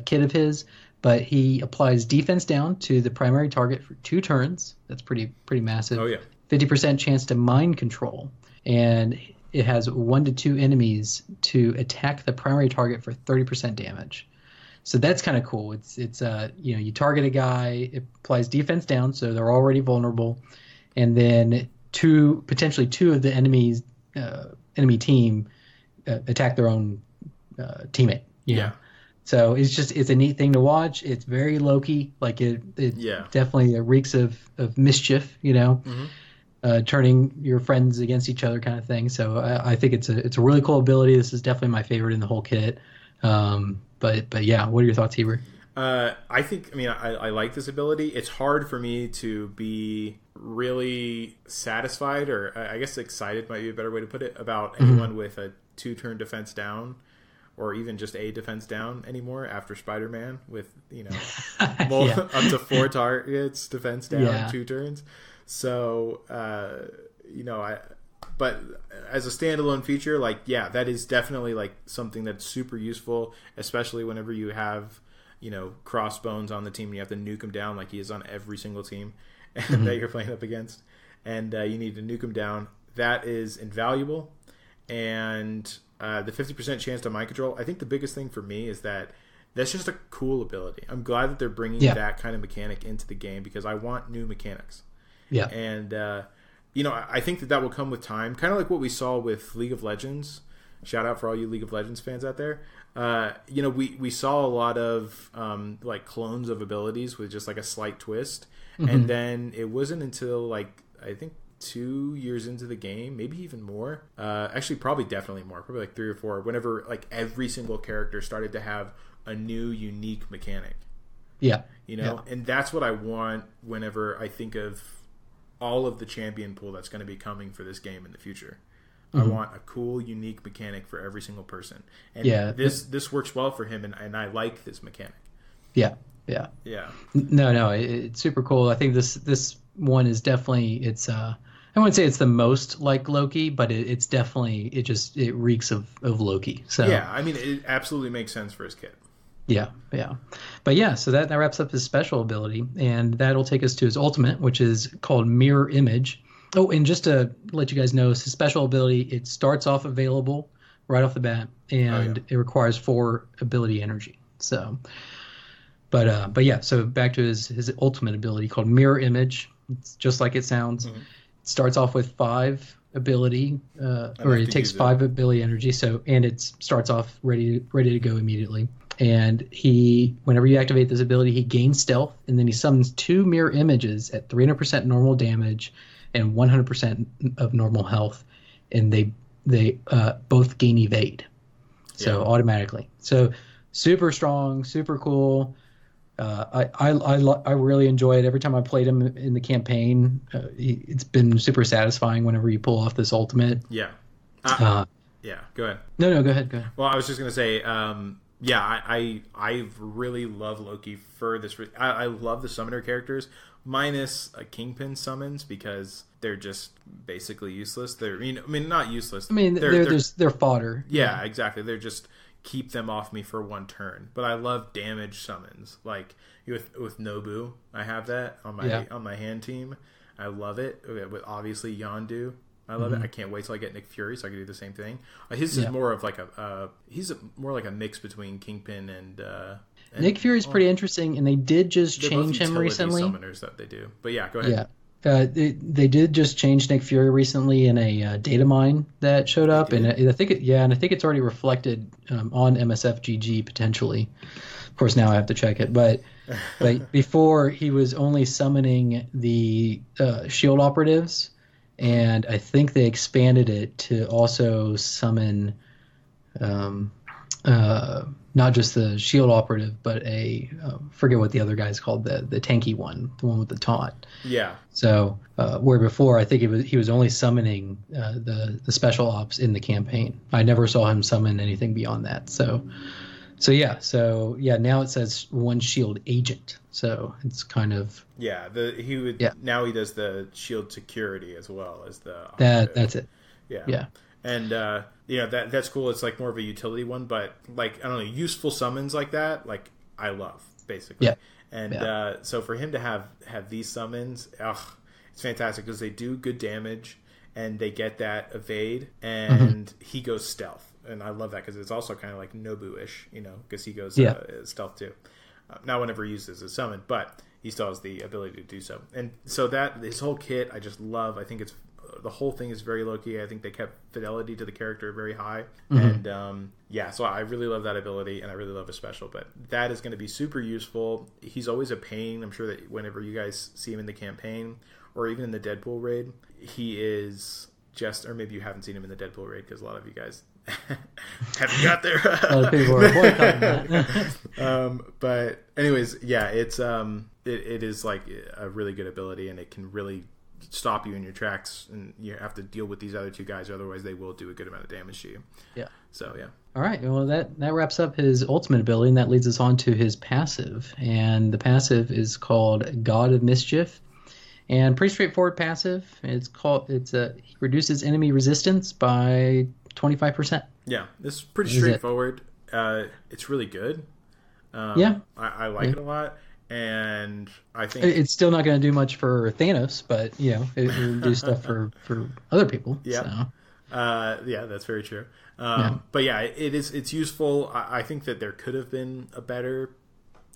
S3: kit of his. But he applies defense down to the primary target for 2 turns. That's pretty massive.
S2: Oh yeah.
S3: 50% chance to mind control. And it has 1 to 2 enemies to attack the primary target for 30% damage. So that's kind of cool. It's you target a guy, it applies defense down, so they're already vulnerable, and then potentially two of the enemy team attack their own teammate.
S2: Yeah.
S3: So it's a neat thing to watch. It's very Loki, like it definitely reeks of mischief, turning your friends against each other kind of thing. So I think it's a really cool ability. This is definitely my favorite in the whole kit. But yeah, what are your thoughts, Heber?
S2: I like this ability. It's hard for me to be really satisfied, or I guess excited might be a better way to put it, about anyone with a 2-turn defense down, or even just a defense down anymore after Spider-Man with, up to 4 targets defense down, 2 turns. So, but as a standalone feature, that is definitely something that's super useful, especially whenever you have, Crossbones on the team and you have to nuke him down like he is on every single team that you're playing up against. And you need to nuke him down. That is invaluable. And the 50% chance to mind control, I think the biggest thing for me is that that's just a cool ability. I'm glad that they're bringing that kind of mechanic into the game because I want new mechanics. Yeah. And, I think that will come with time, kind of like what we saw with League of Legends. Shout out for all you League of Legends fans out there. We saw a lot of clones of abilities with just a slight twist. And then it wasn't until I think 2 years into the game, maybe even more. Actually, definitely more. Probably 3 or 4. Whenever every single character started to have a new, unique mechanic. Yeah. And that's what I want whenever I think of all of the champion pool that's going to be coming for this game in the future. I want a cool, unique mechanic for every single person. And this works well for him, and I like this mechanic. Yeah. No,
S3: it's super cool. I think this one is definitely, I wouldn't say it's the most like Loki, but it's definitely, it reeks of Loki. So
S2: yeah, it absolutely makes sense for his kit.
S3: Yeah. But yeah, so that wraps up his special ability, and that'll take us to his ultimate, which is called Mirror Image. Oh, and just to let you guys know, his special ability, it starts off available right off the bat, and it requires 4 ability energy. So, but yeah, so back to his ultimate ability called Mirror Image. It's just like it sounds. It starts off with 5 ability, or it takes 5 ability energy. So, and it starts off ready to go immediately. And whenever you activate this ability, he gains stealth, and then he summons 2 mirror images at 300% normal damage and 100% of normal health, and they both gain evade, so automatically. So super strong, super cool. I really enjoy it every time I played him in the campaign. It's been super satisfying whenever you pull off this ultimate.
S2: Yeah. Go ahead.
S3: No, go ahead.
S2: Well, I was just gonna say. I really love Loki for this. I love the summoner characters, minus Kingpin summons, because they're just basically useless. They're not useless.
S3: They're fodder.
S2: Yeah, exactly. They're just keep them off me for 1 turn. But I love damage summons, like with Nobu. I have that on my hand team. I love it. With obviously Yondu. I love it. I can't wait till I get Nick Fury so I can do the same thing. His is more of he's more like a mix between Kingpin and
S3: Nick Fury's pretty interesting, and they did just change him recently.
S2: Summoners that they do, but yeah, go ahead.
S3: Yeah, they did just change Nick Fury recently in a data mine that showed up, and I think it's already reflected on MSFGG potentially. Of course, now I have to check it, but before he was only summoning the shield operatives. And I think they expanded it to also summon not just the shield operative, but forget what the other guy's called, the tanky one, the one with the taunt. Yeah. So where before I think he was only summoning the special ops in the campaign. I never saw him summon anything beyond that. So now it says 1 shield agent. So it's kind of
S2: now he does the shield security as well as the
S3: that's it.
S2: Yeah. And that's cool. It's more of a utility one, but I don't know, useful summons like that, I love basically. Yeah. And so for him to have these summons, it's fantastic because they do good damage and they get that evade, and he goes stealth. And I love that because it's also kind of like Nobu-ish, because he goes stealth too. Not whenever he uses a summon, but he still has the ability to do so. And so that his whole kit, I just love. I think it's the whole thing is very Loki. I think they kept fidelity to the character very high. And so I really love that ability, and I really love his special. But that is going to be super useful. He's always a pain. I'm sure that whenever you guys see him in the campaign or even in the Deadpool raid, he is just, or maybe you haven't seen him in the Deadpool raid because a lot of you guys haven't got there.
S3: A lot of people are boycotting that.
S2: But anyways, yeah, it's it is like a really good ability, and it can really stop you in your tracks, and you have to deal with these other two guys, otherwise they will do a good amount of damage to you.
S3: Yeah.
S2: So yeah.
S3: All right. Well, that wraps up his ultimate ability, and that leads us on to his passive. And the passive is called God of Mischief, and pretty straightforward passive. He reduces enemy resistance by 25%.
S2: Yeah, this is pretty straightforward. It's really good.
S3: Yeah,
S2: I like it a lot. And I think
S3: it's still not going to do much for Thanos, but it will do stuff for other people.
S2: Yeah, so. Yeah, that's very true. But yeah, it's useful. I think that there could have been a better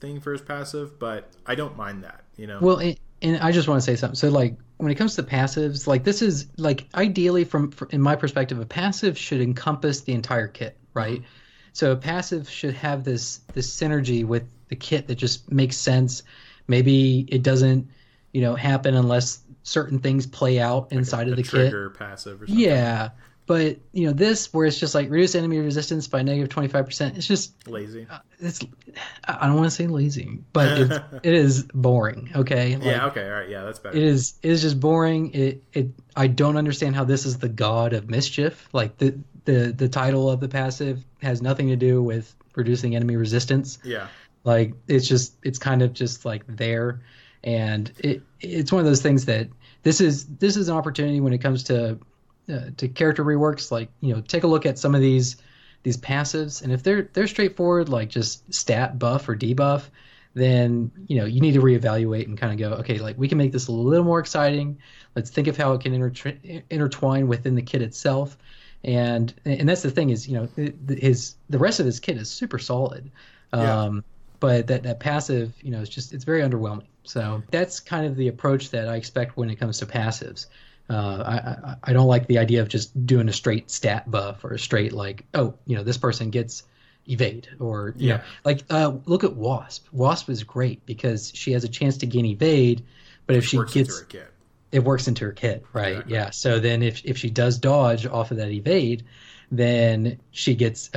S2: thing for his passive, but I don't mind that.
S3: Well, and I just want to say something. So, like, when it comes to passives, like, this is like ideally from in my perspective, a passive should encompass the entire kit, right? Mm-hmm. So a passive should have this synergy with the kit that just makes sense. Maybe it doesn't, happen unless certain things play out inside of the kit.
S2: Trigger passive or something.
S3: Yeah. But, this where it's just like reduce enemy resistance by negative 25%, it's just
S2: lazy.
S3: I don't want to say lazy, but it is boring. Okay. Like,
S2: yeah. Okay. All right. Yeah, that's better.
S3: It is just boring. I don't understand how this is the God of Mischief. Like the title of the passive has nothing to do with reducing enemy resistance.
S2: Yeah.
S3: Like it's kind of just like there, and it's one of those things that this is an opportunity when it comes to character reworks. Like, take a look at some of these passives, and if they're straightforward, like just stat buff or debuff, then you need to reevaluate and kind of go, okay, like we can make this a little more exciting. Let's think of how it can intertwine within the kit itself. And that's the thing is, the rest of his kit is super solid. But that passive, it's very underwhelming. So that's kind of the approach that I expect when it comes to passives. I don't like the idea of just doing a straight stat buff or a straight like, this person gets evade or look at Wasp. Wasp is great because she has a chance to gain evade, but if she gets it works into her kit, right? Exactly. Yeah. So then if she does dodge off of that evade, then she gets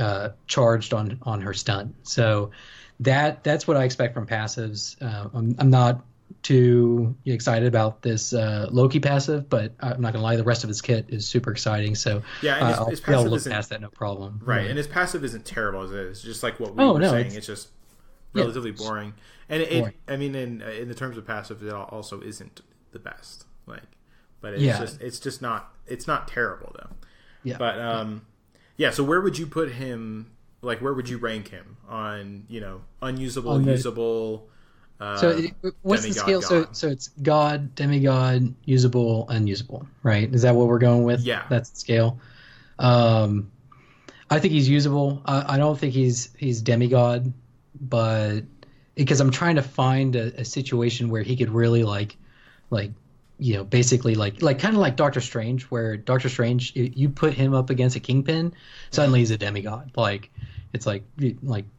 S3: charged on her stun. So that's what I expect from passives. I'm not too excited about this Loki passive, but I'm not gonna lie, the rest of his kit is super exciting. So
S2: yeah, his
S3: I'll look past that, no problem.
S2: Right, and his passive isn't terrible as it is. Just like what we were saying, it's just relatively boring. And I mean, in the terms of passive, it also isn't the best. But it's not terrible though. Yeah. But so where would you put him? Like, where would you rank him on unusable, usable?
S3: So what's the scale?
S2: God.
S3: So it's God, demigod, usable, unusable, right? Is that what we're going with?
S2: Yeah,
S3: that's the scale. I think he's usable. I don't think he's demigod, but because I'm trying to find a situation where he could really basically like kind of like Doctor Strange, where Doctor Strange, you put him up against a kingpin, suddenly he's a demigod. Like it's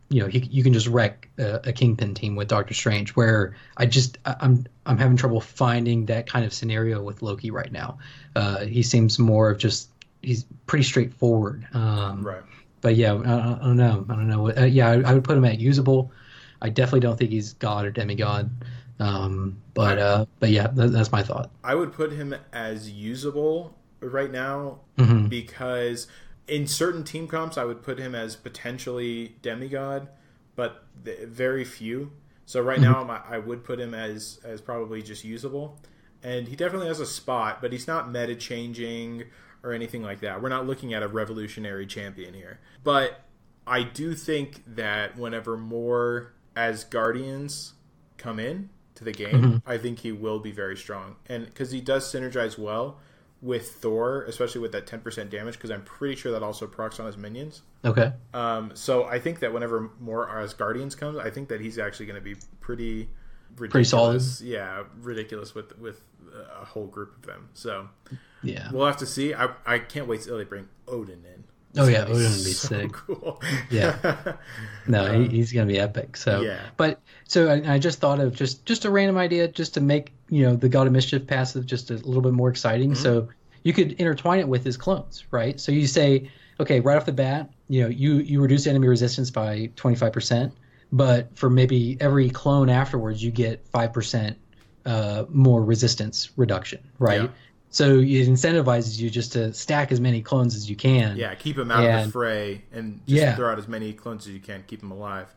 S3: you can just wreck a kingpin team with Doctor Strange. Where I'm having trouble finding that kind of scenario with Loki right now. He seems more of he's pretty straightforward.
S2: Right.
S3: But yeah, I don't know. I would put him at usable. I definitely don't think he's God or demigod. But yeah, that's my thought.
S2: I would put him as usable right now because in certain team comps I would put him as potentially demigod, but very few. So right now I would put him as probably just usable, and he definitely has a spot, but he's not meta changing or anything like that. We're not looking at a revolutionary champion here, but I do think that whenever more Asgardians come in to the game, I think he will be very strong, and because he does synergize well with Thor, especially with that 10% damage, because I'm pretty sure that also procs on his minions.
S3: Okay.
S2: So I think that whenever more Asgardians comes, I think that he's actually going to be pretty
S3: pretty solid.
S2: Yeah, ridiculous with a whole group of them. So
S3: yeah,
S2: we'll have to see. I can't wait till they bring Odin in.
S3: Odin would be
S2: so
S3: sick.
S2: Cool.
S3: Yeah, no, he's gonna be epic. So
S2: yeah,
S3: but so I just thought of just a random idea just to make the God of Mischief passive just a little bit more exciting. Mm-hmm. So you could intertwine it with his clones, right? So you say, okay, right off the bat, you reduce enemy resistance by 25%, but for maybe every clone afterwards, you get 5% more resistance reduction, right? Yeah. So it incentivizes you just to stack as many clones as you can.
S2: Yeah, keep them out of the fray and just throw out as many clones as you can, keep them alive.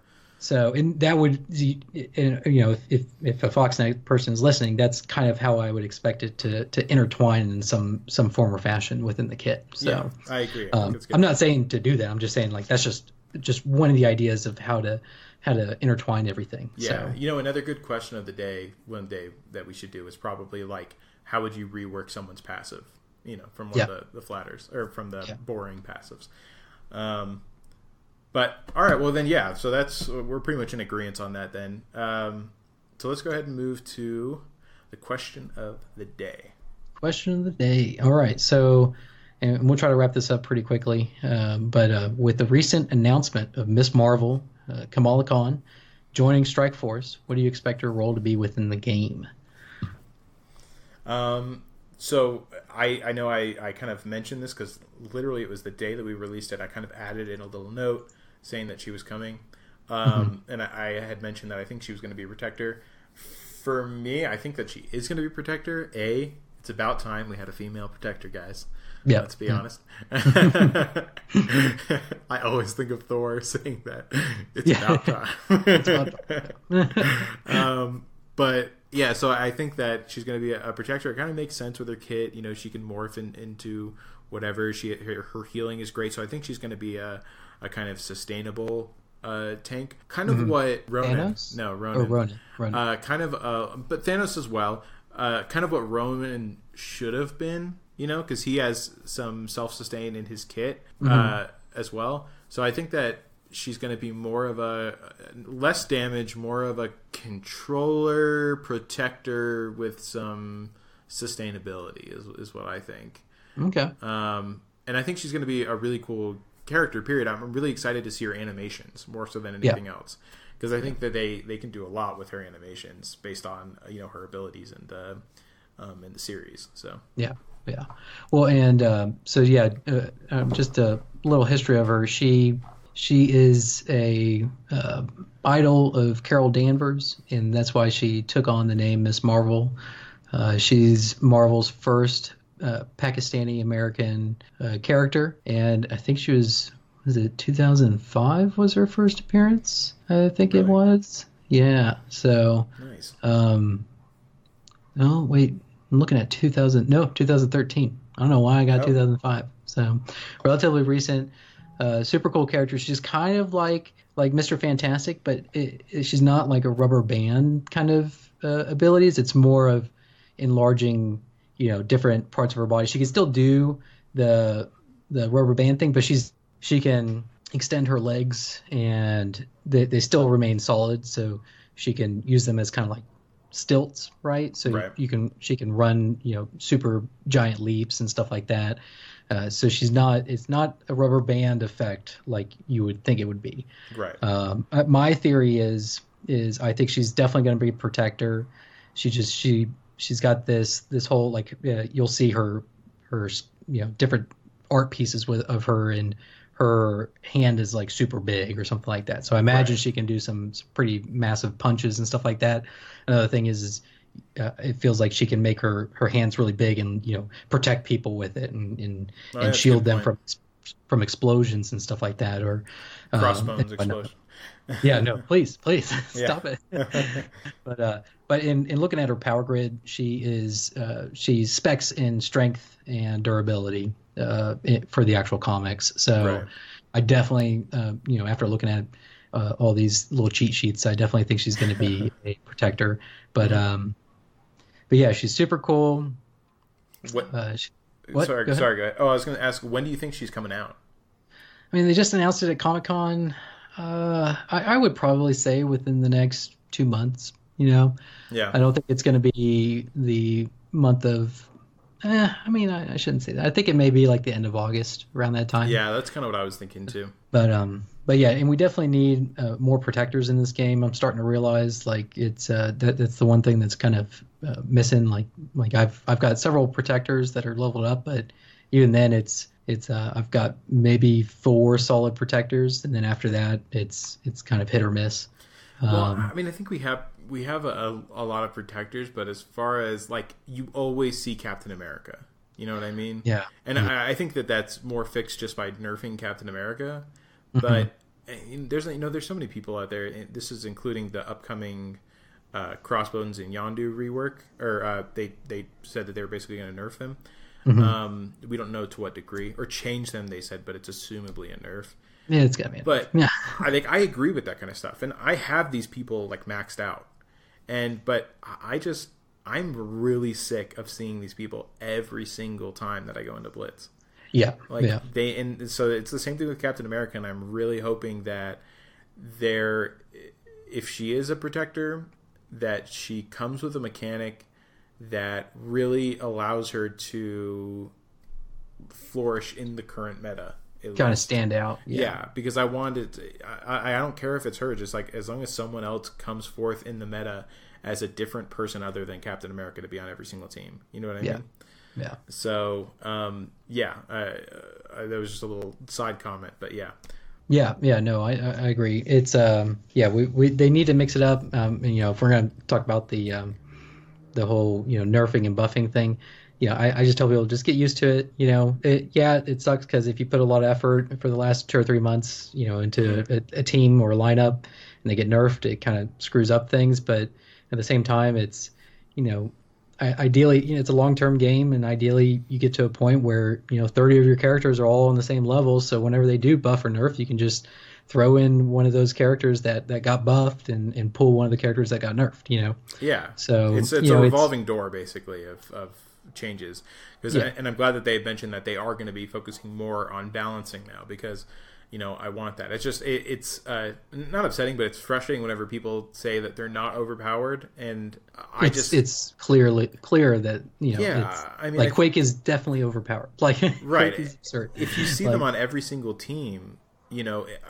S3: So, and that would, if a Fox Knight person is listening, that's kind of how I would expect it to intertwine in some form or fashion within the kit. So,
S2: yeah, I agree.
S3: I'm not saying to do that. I'm just saying that's just one of the ideas of how to intertwine everything.
S2: Yeah, so. Another good question of the day, one day that we should do is probably like, how would you rework someone's passive? From one of the flatters or from the boring passives. But all right, well then, yeah. So we're pretty much in agreement on that then. So let's go ahead and move to the question of the day.
S3: Question of the day. All right. So, and we'll try to wrap this up pretty quickly. But with the recent announcement of Miss Marvel, Kamala Khan, joining Strike Force, what do you expect her role to be within the game?
S2: So I know I kind of mentioned this because literally it was the day that we released it. I kind of added in a little note saying that she was coming. And I had mentioned that I think she was going to be a protector. For me, I think that she is going to be a protector. It's about time we had a female protector, guys.
S3: Yeah.
S2: Let's be honest. I always think of Thor saying that. It's about time. It's about time. But yeah, so I think that she's going to be a protector. It kind of makes sense with her kit. She can morph into whatever. Her healing is great. So I think she's going to be a kind of sustainable tank. Kind of what Ronan.
S3: Thanos?
S2: No, Ronan.
S3: Ronan.
S2: Kind of, but Thanos as well. Kind of what Ronan should have been, because he has some self-sustain in his kit as well. So I think that she's going to be more of a less damage, more of a controller protector with some sustainability is what I think.
S3: Okay.
S2: And I think she's going to be a really cool character, period. I'm really excited to see her animations more so than anything else, because I think that they can do a lot with her animations based on her abilities in the series. So
S3: yeah. Well, and just a little history of her. She is a idol of Carol Danvers, and that's why she took on the name Miss Marvel. She's Marvel's first Pakistani American character, and I think she was it 2005 was her first appearance? I think it was. Yeah. So. Nice. Oh wait, I'm looking at 2013. I don't know why I got 2005. So relatively recent. Super cool character. She's kind of like Mr. Fantastic, but she's not like a rubber band kind of abilities. It's more of enlarging, different parts of her body. She can still do the rubber band thing, but she can extend her legs and they still remain solid. So she can use them as kind of like stilts, right? So she can run, super giant leaps and stuff like that. So it's not a rubber band effect like you would think it would be.
S2: Right.
S3: My theory is I think she's definitely going to be a protector. She's got this whole you'll see her different art pieces of her, and her hand is like super big or something like that. So I imagine she can do some pretty massive punches and stuff like that. Another thing is it feels like she can make her hands really big and protect people with it and shield them from explosions and stuff like that, or
S2: crossbones explosion.
S3: Yeah, no, please stop it. But in looking at her power grid, she specs in strength and durability for the actual comics. So I definitely after looking at all these little cheat sheets, I definitely think she's going to be a protector. But yeah, she's super cool.
S2: What? Sorry, go ahead. Oh, I was going to ask, when do you think she's coming out?
S3: I mean, they just announced it at Comic-Con. I would probably say within the next 2 months,
S2: Yeah.
S3: I don't think it's going to be the month of. I shouldn't say that. I think it may be like the end of August, around that time.
S2: Yeah, that's kind of what I was thinking too.
S3: But yeah, and we definitely need more protectors in this game. I'm starting to realize like it's that's the one thing that's kind of missing. Like I've got several protectors that are leveled up, but even then it's I've got maybe 4 solid protectors, and then after that it's kind of hit or miss.
S2: Well, I mean, I think we have a lot of protectors, but as far as like, you always see Captain America. You know what I mean?
S3: Yeah.
S2: And I think that's more fixed just by nerfing Captain America. But there's so many people out there. And this is including the upcoming Crossbones and Yondu rework, or they said that they were basically going to nerf them. We don't know to what degree, or change them. They said, but it's assumably a nerf.
S3: Yeah, it's gotta be.
S2: But I agree with that kind of stuff, and I have these people like maxed out, but I'm really sick of seeing these people every single time that I go into Blitz.
S3: Yeah,
S2: and so it's the same thing with Captain America, and I'm really hoping that if she is a protector, that she comes with a mechanic that really allows her to flourish in the current meta.
S3: Kind of stand out.
S2: Yeah, because I don't care if it's her, just like as long as someone else comes forth in the meta as a different person other than Captain America to be on every single team. You know what I mean?
S3: Yeah.
S2: So, there was just a little side comment, but yeah.
S3: Yeah, no, I agree. It's they need to mix it up. And, if we're going to talk about the whole nerfing and buffing thing, I just tell people, just get used to it. It sucks because if you put a lot of effort for the last 2 or 3 months, into a team or a lineup, and they get nerfed, it kind of screws up things. But at the same time, it's ideally, it's a long-term game, and ideally you get to a point where 30 of your characters are all on the same level. So whenever they do buff or nerf, you can just throw in one of those characters that got buffed and pull one of the characters that got nerfed.
S2: Yeah.
S3: So
S2: it's a revolving door basically of changes, and I'm glad that they mentioned that they are going to be focusing more on balancing now, because I want that. It's just it's not upsetting, but it's frustrating whenever people say that they're not overpowered, and it's clear
S3: that Quake is definitely overpowered. Like,
S2: right, if you see them on every single team,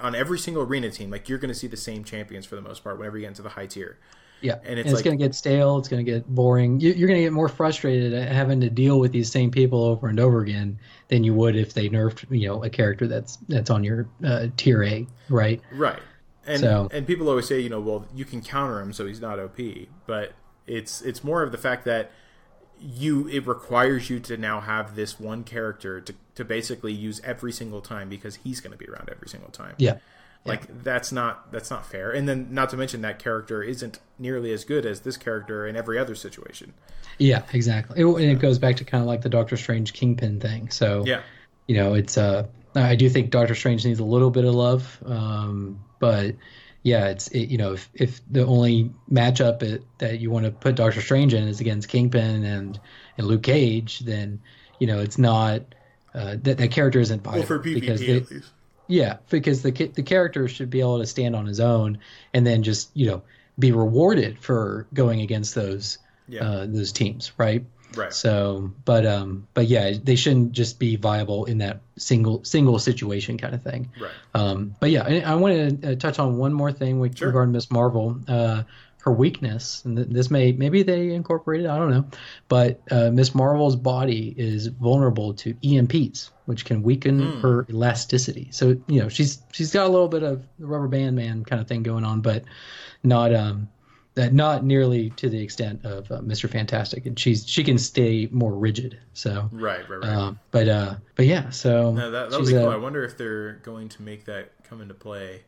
S2: on every single arena team, like, you're going to see the same champions for the most part whenever you get into the high tier.
S3: Yeah, and it's going to get stale. It's going to get boring. You're going to get more frustrated at having to deal with these same people over and over again than you would if they nerfed, a character that's on your tier A, right?
S2: Right. And people always say, well, you can counter him, so he's not OP. But it's more of the fact that it requires you to now have this one character to basically use every single time, because he's going to be around every single time.
S3: Yeah.
S2: That's not fair. And then, not to mention, that character isn't nearly as good as this character in every other situation.
S3: Yeah, exactly. It goes back to kind of like the Doctor Strange Kingpin thing. So
S2: yeah,
S3: it's I do think Doctor Strange needs a little bit of love, but yeah, if the only matchup that you want to put Doctor Strange in is against Kingpin and Luke Cage, then it's not that character isn't viable.
S2: Well, for PvP at least.
S3: Yeah, because the character should be able to stand on his own, and then just be rewarded for going against those teams, right?
S2: Right.
S3: So, but yeah, they shouldn't just be viable in that single situation kind of thing.
S2: Right.
S3: But yeah, I want to touch on one more thing regarding Miss Marvel. Her weakness, and this maybe they incorporated, I don't know, but Miss Marvel's body is vulnerable to EMPs, which can weaken her elasticity. So she's got a little bit of the rubber band man kind of thing going on, but not nearly to the extent of Mr. Fantastic, and she can stay more rigid. So
S2: right.
S3: But yeah, so
S2: no, that'll be cool. I wonder if they're going to make that come into play.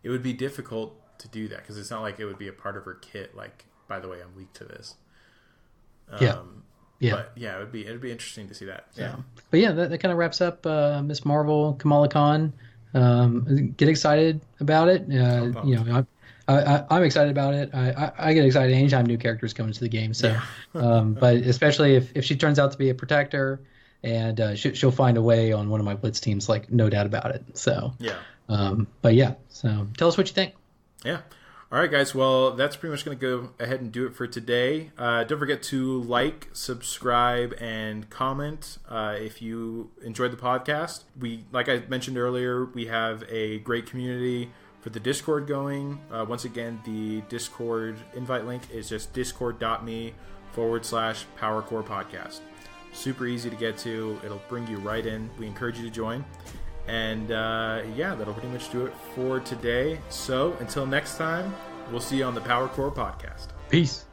S2: It would be difficult to do that, because it's not like it would be a part of her kit, like, by the way, I'm weak to this.
S3: Yeah.
S2: But yeah, it'd be interesting to see that. Yeah.
S3: But yeah, that kind of wraps up Miss Marvel, Kamala Khan. Get excited about it. I'm excited about it. I get excited anytime new characters come into the game. So, but especially if she turns out to be a protector, and she'll find a way on one of my Blitz teams, like, no doubt about it. So
S2: yeah.
S3: But yeah, so tell us what you think.
S2: Yeah. All right, guys. Well, that's pretty much going to go ahead and do it for today. Don't forget to like, subscribe, and comment if you enjoyed the podcast. Like I mentioned earlier, we have a great community for the Discord going. Once again, the Discord invite link is just discord.me/PowerCore Podcast. Super easy to get to. It'll bring you right in. We encourage you to join. And that'll pretty much do it for today. So until next time, we'll see you on the PowerCore Podcast.
S3: Peace.